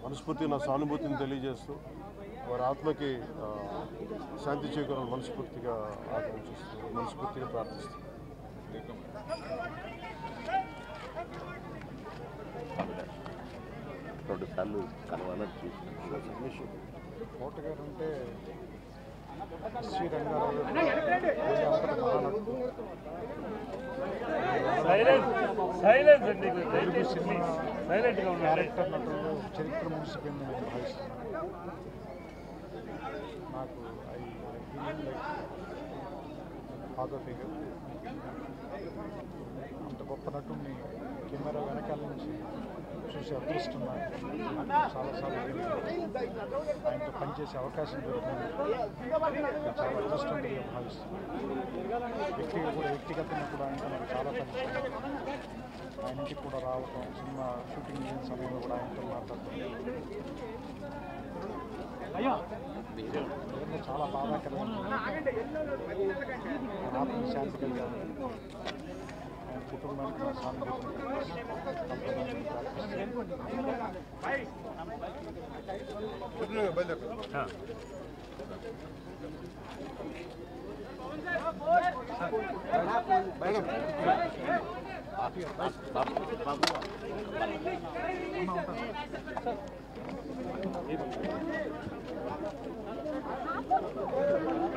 [SPEAKER 5] మనస్ఫూర్తిగా నా సానుభూతిని తెలియజేస్తూ వారి ఆత్మకి శాంతి చేకూరాలని మనస్ఫూర్తిగా ఆకాంక్షిస్తున్నాను, మనస్ఫూర్తిగా ప్రార్థిస్తున్నాను.
[SPEAKER 15] రెండుసార్లు కలవాలని చూసి
[SPEAKER 5] కోట గారు అంటే శ్రీరంగారావు క్యారెక్టర్ నటులు చరిత్ర ముగిసిపోయింది నేను భావిస్తున్నాను. నాకు ఫాదర్ ఫిగర్. అంత గొప్ప నటుడిని కెమెరా వెనకాల నుంచి చూసే అదృష్టం చాలాసార్లు ఆయనతో పనిచేసే అవకాశం దొరికింది. చాలా అదృష్టంగా భావిస్తున్నాను. వ్యక్తిగతంగా కూడా ఆయనతో నాకు చాలా పరిచయం. ఆయన ఇంటికి కూడా రావటం, సినిమా షూటింగ్ చేసిన సమయంలో కూడా ఆయనతో మాట్లాడటం చాలా బాధాకరమైన ఆత్మ శాంతి కలిగాను. ఆయన కుటుంబానికి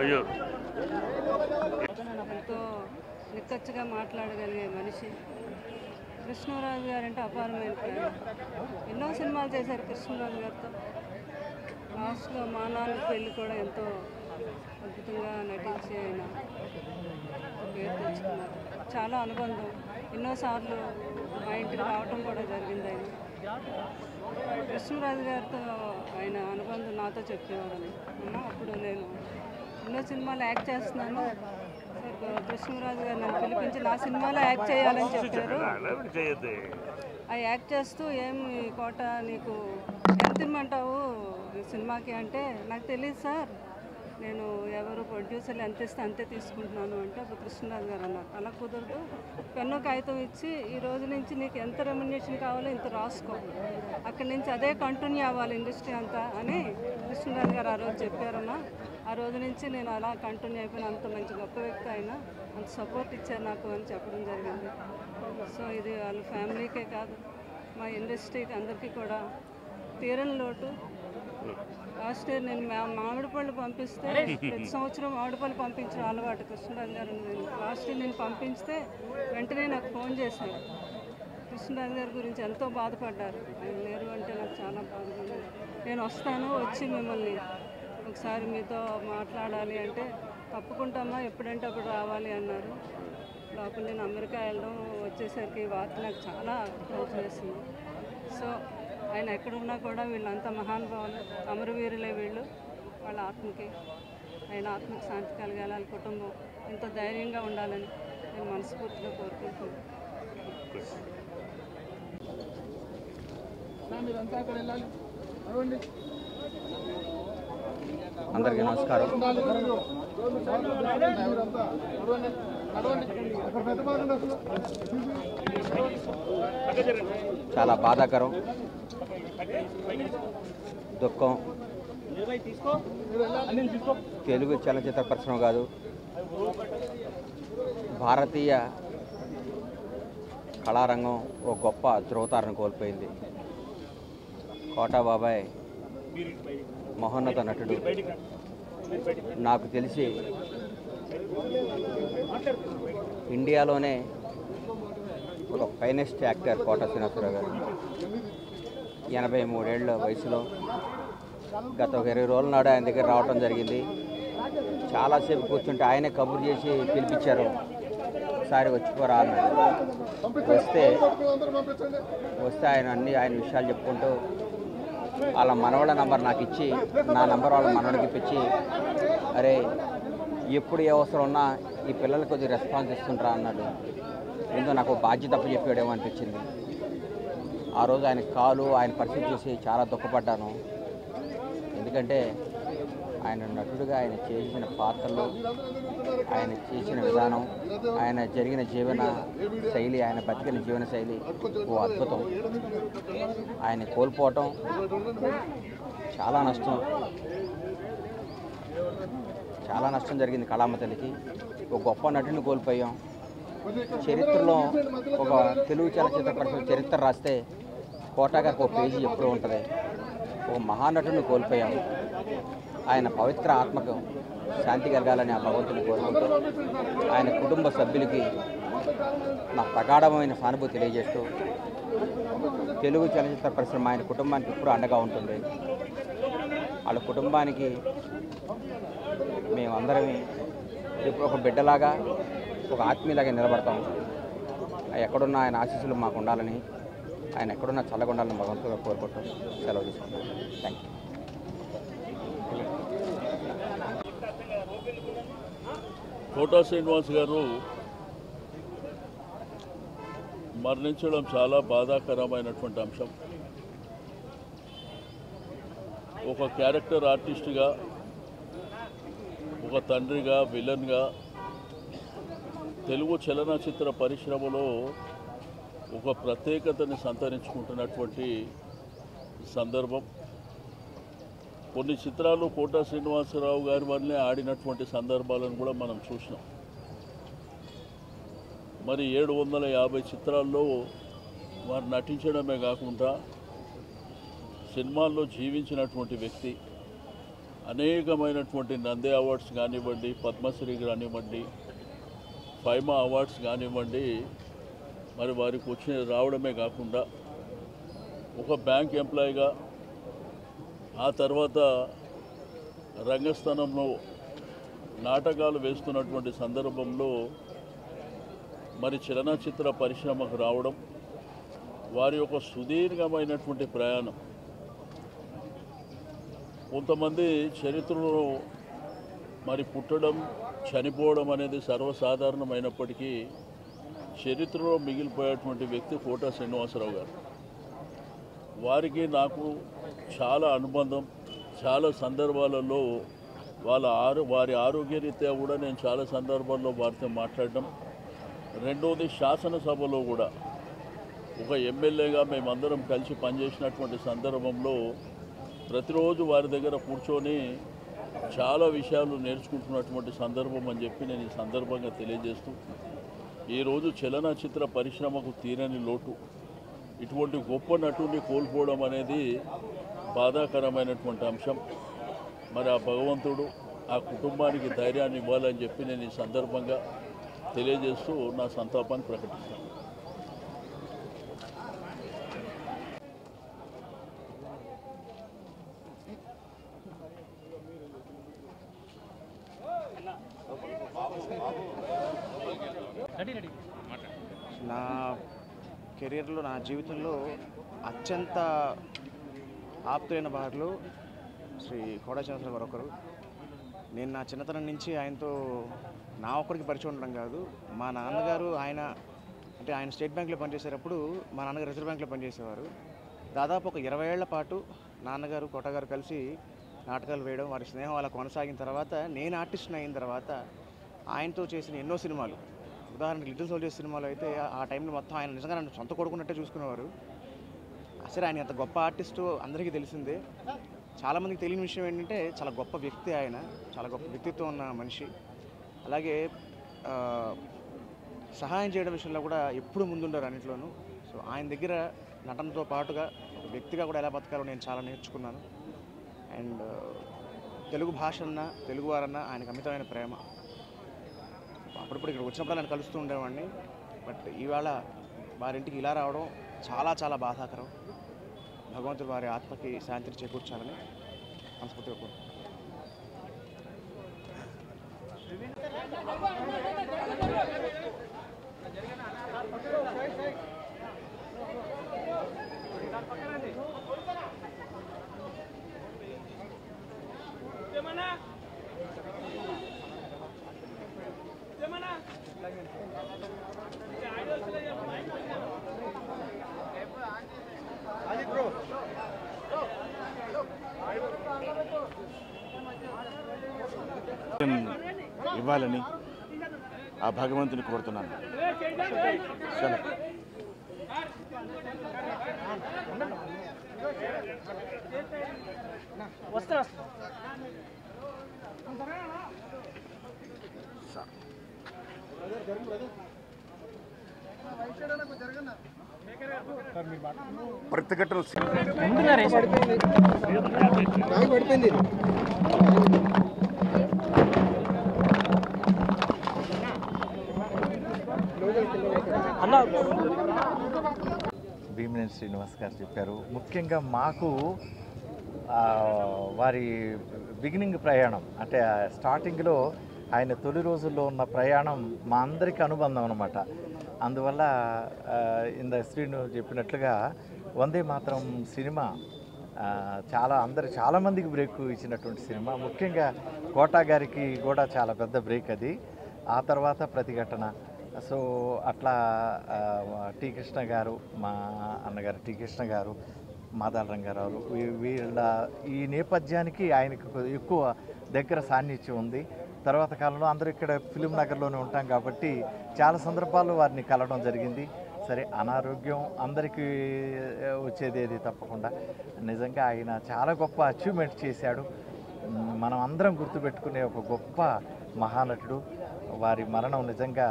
[SPEAKER 14] అయ్యో
[SPEAKER 16] ఎంతో నిక్కచ్చిగా మాట్లాడగలిగే మనిషి కృష్ణరాజు గారు అంటే అపారమైన ప్రేమ. ఎన్నో సినిమాలు చేశారు కృష్ణరాజు గారితో. లాస్ట్లో మా నాన్న పెళ్ళి కూడా ఎంతో అద్భుతంగా నటించి ఆయన పేరు తెచ్చుకున్నారు. చాలా అనుబంధం. ఎన్నోసార్లు మా ఇంటికి రావటం కూడా జరిగింది. ఆయన కృష్ణరాజు గారితో ఆయన అనుబంధం నాతో చెప్పేవారు. అప్పుడు నేను ఎన్నో సినిమాలు యాక్ట్ చేస్తున్నాను, కృష్ణరాజు గారు నన్ను పిలిపించి నా సినిమాలో యాక్ట్ చేయాలని చెప్పారు. ఆ యాక్ట్ చేస్తూ ఏమి కోట నీకు ఎంత ఇమ్మంటావు సినిమాకి అంటే, నాకు తెలియదు సార్, నేను ఎవరు ప్రొడ్యూసర్లు ఎంత ఇస్తే అంతే తీసుకుంటున్నాను అంటే అప్పుడు కృష్ణరాజు గారు అన్నారు, అలా కుదరదు, పెన్ను కాగితం ఇచ్చి ఈ రోజు నుంచి నీకు ఎంత రెమ్యునరేషన్ కావాలో ఇంత రాసుకో, అక్కడి నుంచి అదే కంటిన్యూ అవ్వాలి ఇండస్ట్రీ అంతా అని కృష్ణరాజు గారు ఆ రోజు చెప్పారమ్మా. ఆ రోజు నుంచి నేను అలా కంటిన్యూ అయిపోయిన. అంత మంచి గొప్ప వ్యక్తి అయినా అంత సపోర్ట్ ఇచ్చారు నాకు అని చెప్పడం జరిగింది. సో ఇది వాళ్ళ ఫ్యామిలీకే కాదు, మా ఇండస్ట్రీకి అందరికీ కూడా తీరని లోటు. లాస్ట్ ఇయర్ నేను మామిడి పళ్ళు పంపిస్తే ప్రతి సంవత్సరం మామిడి పళ్ళు పంపించిన అలవాటు కృష్ణరాజు గారు. లాస్ట్ ఇయర్ నేను పంపిస్తే వెంటనే నాకు ఫోన్ చేశారు. కృష్ణరాజు గారి గురించి ఎంతో బాధపడ్డారు. ఆయన లేరు అంటే నాకు చాలా బాధపడింది. నేను వస్తాను, వచ్చి మిమ్మల్ని ఒకసారి మీతో మాట్లాడాలి అంటే తప్పకుండా ఎప్పుడంటే అప్పుడు రావాలి అన్నారు. లోపల నేను అమెరికా వెళ్ళడం వచ్చేసరికి వార్త నాకు చాలా హెల్ప్ చేసింది. సో ఆయన ఎక్కడున్నా కూడా వీళ్ళంతా మహానుభావులు, అమరవీరులే వీళ్ళు. వాళ్ళ ఆత్మకి, ఆయన ఆత్మకి శాంతి కలగాలి, కుటుంబం ఎంతో ధైర్యంగా ఉండాలని నేను మనస్ఫూర్తిగా కోరుకుంటున్నాను.
[SPEAKER 17] అందరికీ నమస్కారం. చాలా బాధాకరం, దుఃఖం. తెలుగు చలనచిత్ర పరిశ్రమ కాదు, భారతీయ కళారంగం ఒక గొప్ప ధ్రువతారను కోల్పోయింది. కోటా బాబాయ్ మహోన్నత నటుడు. నాకు తెలిసి ఇండియాలోనే ఒక ఫైనెస్ట్ యాక్టర్ కోట శ్రీనివాసరావు గారు. 83 ఏళ్ల వయసులో గత 20 రోజుల నాడు ఆయన దగ్గర రావడం జరిగింది. చాలాసేపు కూర్చుంటే ఆయనే కబురు చేసి పిలిపించారు, ఒకసారి వచ్చిపోరా అన్నాడు. వస్తే ఆయన విషయాలు చెప్పుకుంటూ వాళ్ళ మనవాళ్ళ నంబర్ నాకు ఇచ్చి, నా నంబర్ వాళ్ళ మనవాడికి ఇప్పించి, అరే ఎప్పుడు ఏ అవసరం ఉన్నా ఈ పిల్లలకి కొద్దిగా రెస్పాన్స్ ఇస్తుంటారా అన్నాడు. ఏందో నాకు బాధ్యత తప్పు చెప్పాడేమో అనిపించింది. ఆ రోజు ఆయన కాలు, ఆయన పరిస్థితి చూసి చాలా దుఃఖపడ్డాను. ఎందుకంటే ఆయన నటుడుగా ఆయన చేసిన పాత్రలు, ఆయన చేసిన విధానం, ఆయన జరిగిన జీవన శైలి, ఆయన బతికిన జీవన శైలి ఓ అద్భుతం. ఆయన కోల్పోవటం చాలా నష్టం. చాలా నష్టం జరిగింది కళామ తల్లికి. ఒక గొప్ప నటుని కోల్పోయాం. చరిత్రలో ఒక తెలుగు చలనచిత్ర పరిశ్రమ చరిత్ర రాస్తే కోటా గారికి ఒక పేజీ ఎప్పుడూ ఉంటుంది. ఒక మహానటుని కోల్పోయాం. ఆయన పవిత్ర ఆత్మకు శాంతి కలగాలని ఆ భగవంతుని కోరుకుంటూ ఆయన కుటుంబ సభ్యులకి నా ప్రగాఢమైన సానుభూతి తెలియజేస్తూ, తెలుగు చలనచిత్ర పరిశ్రమ ఆయన కుటుంబానికి ఎప్పుడూ అండగా ఉంటుంది. వాళ్ళ కుటుంబానికి మేమందరమే ఎప్పుడు ఒక బిడ్డలాగా ఒక ఆత్మీయులాగా నిలబడతాం. ఎక్కడున్న ఆయన ఆశీస్సులు మాకు ఉండాలని, ఆయన ఎక్కడున్న చల్లగా ఉండాలని భగవంతుగా కోరుకుంటూ సెలవు తీసుకుంటాం. Thank you.
[SPEAKER 14] కోటా శ్రీనివాస్ గారు మరణించడం చాలా బాధాకరమైనటువంటి అంశం. ఒక క్యారెక్టర్ ఆర్టిస్ట్గా, ఒక తండ్రిగా, విలన్గా తెలుగు చలనచిత్ర పరిశ్రమలో ఒక ప్రత్యేకతని సంతరించుకుంటున్నటువంటి సందర్భం. కొన్ని చిత్రాలు కోటా శ్రీనివాసరావు గారి వల్లే ఆడినటువంటి సందర్భాలను కూడా మనం చూసినాం. మరి 750 చిత్రాల్లో వారు నటించడమే కాకుండా సినిమాల్లో జీవించినటువంటి వ్యక్తి. అనేకమైనటువంటి నంది అవార్డ్స్ కానివ్వండి, పద్మశ్రీ కానివ్వండి, ఫైమా అవార్డ్స్ కానివ్వండి, మరి వారికి రావడమే కాకుండా ఒక బ్యాంక్ ఎంప్లాయీగా, ఆ తర్వాత రంగస్థానంలో నాటకాలు వేస్తున్నటువంటి సందర్భంలో మరి చలనచిత్ర పరిశ్రమకు రావడం, వారి యొక్క సుదీర్ఘమైనటువంటి ప్రయాణం. కొంతమంది చరిత్రలో మరి పుట్టడం, చనిపోవడం అనేది సర్వసాధారణమైనప్పటికీ చరిత్రలో మిగిలిపోయేటువంటి వ్యక్తి కోటా శ్రీనివాసరావు గారు. వారికి నాకు చాలా అనుబంధం. చాలా సందర్భాలలో వారి ఆరోగ్యరీత్యా కూడా నేను చాలా సందర్భాల్లో వారితో మాట్లాడడం. రెండవది, శాసనసభలో కూడా ఒక ఎమ్మెల్యేగా మేమందరం కలిసి పనిచేసినటువంటి సందర్భంలో ప్రతిరోజు వారి దగ్గర కూర్చొని చాలా విషయాలు నేర్చుకుంటున్నటువంటి సందర్భం అని చెప్పి నేను ఈ సందర్భంగా తెలియజేస్తూ, ఈరోజు చలనచిత్ర పరిశ్రమకు తీరని లోటు, ఇటువంటి గొప్ప నటుడిని కోల్పోవడం అనేది బాధాకరమైనటువంటి అంశం. మరి ఆ భగవంతుడు ఆ కుటుంబానికి ధైర్యాన్ని ఇవ్వాలని చెప్పి నేను ఈ సందర్భంగా తెలియజేస్తూ నా సంతాపాన్ని ప్రకటిస్తాను.
[SPEAKER 12] నా కెరీర్లో, నా జీవితంలో అత్యంత ఆప్తులైన వారిలో శ్రీ కోటా శ్రీనివాసరావు గారు ఒకరు. నేను నా చిన్నతనం నుంచి ఆయనతో నా ఒక్కడికి పరిచయం ఉండడం కాదు, మా నాన్నగారు ఆయన స్టేట్ బ్యాంక్లో పనిచేసేటప్పుడు మా నాన్నగారు రిజర్వ్ బ్యాంక్లో పనిచేసేవారు. దాదాపు ఒక 20 ఏళ్ల పాటు నాన్నగారు కోటా గారు కలిసి నాటకాలు వేయడం, వారి స్నేహం అలా కొనసాగిన తర్వాత నేను ఆర్టిస్ట్ని అయిన తర్వాత ఆయనతో చేసిన ఎన్నో సినిమాలు, ఉదాహరణకి లిటిల్ సోల్జర్స్ సినిమాలో అయితే ఆ టైంలో మొత్తం ఆయన నిజంగా నన్ను సొంత కొడుకున్నట్టే చూసుకునేవారు. అసలు ఆయన ఎంత గొప్ప ఆర్టిస్టు అందరికీ తెలిసిందే. చాలామందికి తెలియని విషయం ఏంటంటే చాలా గొప్ప వ్యక్తి ఆయన, చాలా గొప్ప వ్యక్తిత్వం ఉన్న మనిషి. అలాగే సహాయం చేయడం విషయంలో కూడా ఎప్పుడు ముందుండారు అన్నింటిలోనూ. సో ఆయన దగ్గర నటనతో పాటుగా ఒక వ్యక్తిగా కూడా ఎలా బతకాలో నేను చాలా నేర్చుకున్నాను. అండ్ తెలుగు భాష అన్నా, తెలుగువారన్నా ఆయనకు అమితమైన ప్రేమ. అప్పుడప్పుడు ఇక్కడ వచ్చినప్పుడు ఆయన కలుస్తూ ఉండేవాడిని. బట్ ఇవాళ వారింటికి ఇలా రావడం చాలా చాలా బాధాకరం. భగవంతుడు వారి ఆత్మకి శాంతిని చేకూర్చాలని మనస్ఫూర్తిగా కోరుకుంటున్నాను. ఇవ్వాలని ఆ భగవంతుని కోరుతున్నాను.
[SPEAKER 13] ప్రతిఘటన
[SPEAKER 6] భీమినేని శ్రీనివాస్ గారు చెప్పారు. ముఖ్యంగా మాకు వారి బిగినింగ్ ప్రయాణం అంటే స్టార్టింగ్లో ఆయన తొలి రోజుల్లో ఉన్న ప్రయాణం మా అందరికీ అనుబంధం అనమాట. అందువల్ల ఇంద శ్రీను చెప్పినట్లుగా వందే మాత్రం సినిమా చాలామందికి బ్రేక్ ఇచ్చినటువంటి సినిమా. ముఖ్యంగా కోటా గారికి కూడా చాలా పెద్ద బ్రేక్ అది. ఆ తర్వాత ప్రతిఘటన. సో అట్లా టి కృష్ణ గారు, మా అన్నగారు టి కృష్ణ గారు, మాదాల రంగారావు, వీళ్ళ ఈ నేపథ్యానికి ఆయనకు ఎక్కువ దగ్గర సాన్నిధ్యం ఉంది. తర్వాత కాలంలో అందరూ ఇక్కడ ఫిలిం నగర్లోనే ఉంటాం కాబట్టి చాలా సందర్భాల్లో వారిని కలవడం జరిగింది. సరే, అనారోగ్యం అందరికీ వచ్చేది తప్పకుండా. నిజంగా ఆయన చాలా గొప్ప అచీవ్మెంట్ చేశాడు. మనం అందరం గుర్తుపెట్టుకునే ఒక గొప్ప మహానటుడు. వారి మరణం నిజంగా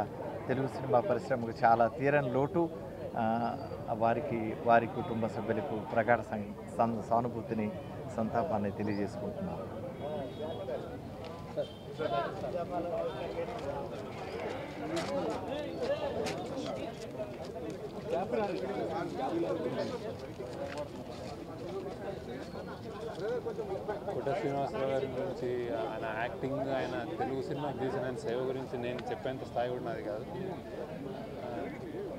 [SPEAKER 6] తెలుగు సినిమా పరిశ్రమకు చాలా తీరని లోటు. వారి కుటుంబ సభ్యులకు ప్రగాఢ సానుభూతిని, సంతాపాన్ని తెలియజేసుకుంటున్నారు.
[SPEAKER 18] కోట శ్రీనివాసరావు గారి గురించి, ఆయన యాక్టింగ్, ఆయన తెలుగు సినిమా తీసిన ఆయన సేవ గురించి నేను చెప్పేంత స్థాయి కూడా నాది కాదు.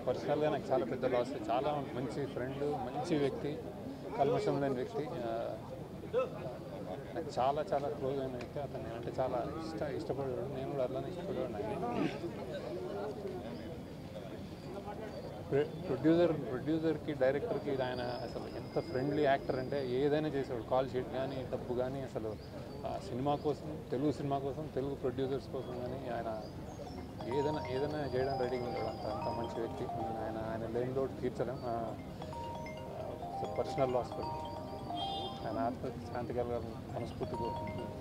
[SPEAKER 18] పర్సనల్గా నాకు చాలా పెద్ద లాస్. చాలా మంచి ఫ్రెండ్, మంచి వ్యక్తి, కల్మషం లేని వ్యక్తి, నాకు చాలా చాలా క్లోజ్ అయిన వ్యక్తి. అతన్ని అంటే చాలా ఇష్టపడేవాడు. నేను కూడా అట్లానే ఇష్టపడేవాడు ఆయన. ప్రొడ్యూసర్కి, డైరెక్టర్కి ఆయన అసలు ఎంత ఫ్రెండ్లీ యాక్టర్ అంటే ఏదైనా చేసేవాడు. కాల్ షీట్ కానీ, డబ్బు కానీ, అసలు సినిమా కోసం, తెలుగు సినిమా కోసం, తెలుగు ప్రొడ్యూసర్స్ కోసం కానీ ఆయన ఏదైనా చేయడానికి రెడీగా ఉండేవాడు. అంత మంచి వ్యక్తి. ఆయన లేని లోటు తీర్చలేం. పర్సనల్ లాస్ కూడా. ఆయన ఆత్మకి శాంతి కలగాలని మనస్ఫూర్తి కోరుకుంటున్నాను.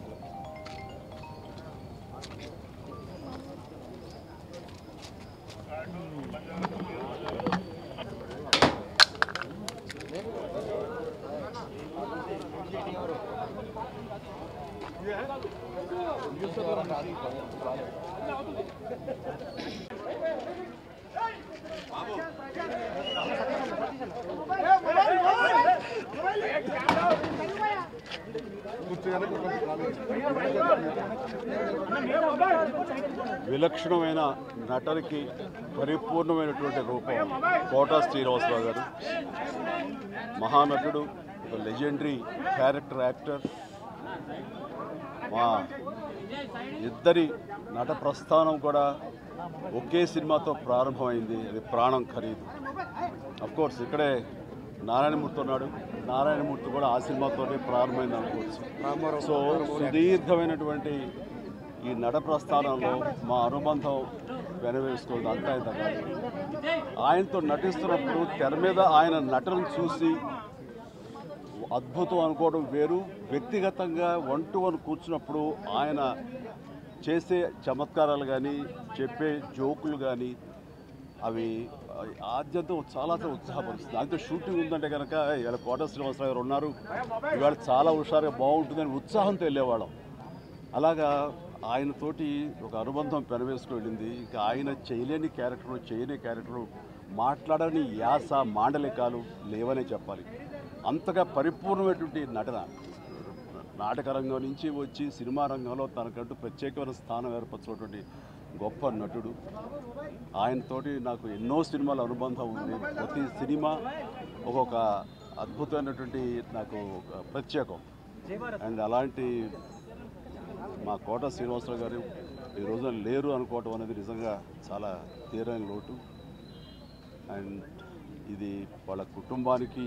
[SPEAKER 2] విలక్షణమైన నటనకి పరిపూర్ణమైనటువంటి రూపం కోటా శ్రీనివాసరావు గారు. మహానటుడు, ఒక లెజెండరీ క్యారెక్టర్ యాక్టర్. మా ఇద్దరి నట ప్రస్థానం కూడా ఒకే సినిమాతో ప్రారంభమైంది. అది ప్రాణం ఖరీదు. అఫ్కోర్స్ ఇక్కడే నారాయణమూర్తి ఉన్నాడు. నారాయణమూర్తి కూడా ఆ సినిమాతోనే ప్రారంభమైంది అనుకోవచ్చు. సో సుదీర్ఘమైనటువంటి ఈ నట ప్రస్థానంలో మా అనుబంధం వెనవేసుకోవద్దు. అంతా ఇంత కాదు. ఆయనతో నటిస్తున్నప్పుడు తెర మీద ఆయన నటనను చూసి అద్భుతం అనుకోవడం వేరు. వ్యక్తిగతంగా 1-to-1 కూర్చున్నప్పుడు ఆయన చేసే చమత్కారాలు కానీ, చెప్పే జోకులు కానీ, అవి ఆద్యంతం చాలా ఉత్సాహపరుస్తుంది. దాంతో షూటింగ్ ఉందంటే కనుక ఇవాళ కోట శ్రీనివాసరావు గారు ఉన్నారు, ఇవాళ చాలా హుషారుగా బాగుంటుందని ఉత్సాహంతో వెళ్ళేవాళ్ళం. అలాగా ఆయనతోటి ఒక అనుబంధం పెనవేసుకు వెళ్ళింది. ఇంకా ఆయన చేయలేని క్యారెక్టరు, చేయని క్యారెక్టరు, మాట్లాడని యాస, మాండలికాలు లేవనే చెప్పాలి. అంతగా పరిపూర్ణమైనటువంటి నటన. నాటక రంగం నుంచి వచ్చి సినిమా రంగంలో తనకంటూ ప్రత్యేకమైన స్థానం ఏర్పరచినటువంటి గొప్ప నటుడు. ఆయనతోటి నాకు ఎన్నో సినిమాల అనుబంధం ఉంది. ప్రతి సినిమా ఒక్కొక్క అద్భుతమైనటువంటి నాకు ప్రత్యేకం. అండ్ అలాంటి మా కోట శ్రీనివాసరావు గారు ఈ రోజున లేరు అనుకోవటం అనేది నిజంగా చాలా తీరని లోటు. అండ్ ఇది వాళ్ళ కుటుంబానికి,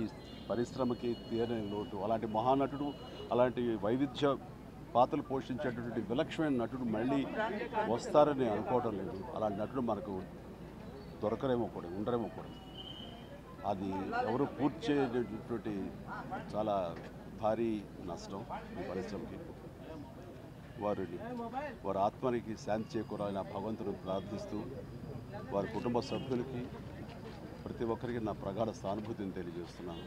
[SPEAKER 2] పరిశ్రమకి తీరని లోటు. అలాంటి మహానటుడు, అలాంటి వైవిధ్య పాత్రలు పోషించేటటువంటి విలక్షణమైన నటుడు మళ్ళీ వస్తారని అనుకోవటం లేదు. అలాంటి నటుడు మనకు దొరకరేమో కూడా, ఉండరేమో కూడా. అది ఎవరు పూర్తి చేయటువంటి చాలా భారీ నష్టం ఈ పరిశ్రమకి. వారి ఆత్మనికి శాంతి చేకూరాలని భగవంతుని ప్రార్థిస్తూ, వారి కుటుంబ సభ్యులకి, ప్రతి ఒక్కరికి నా ప్రగాఢ సానుభూతిని తెలియజేస్తున్నాను.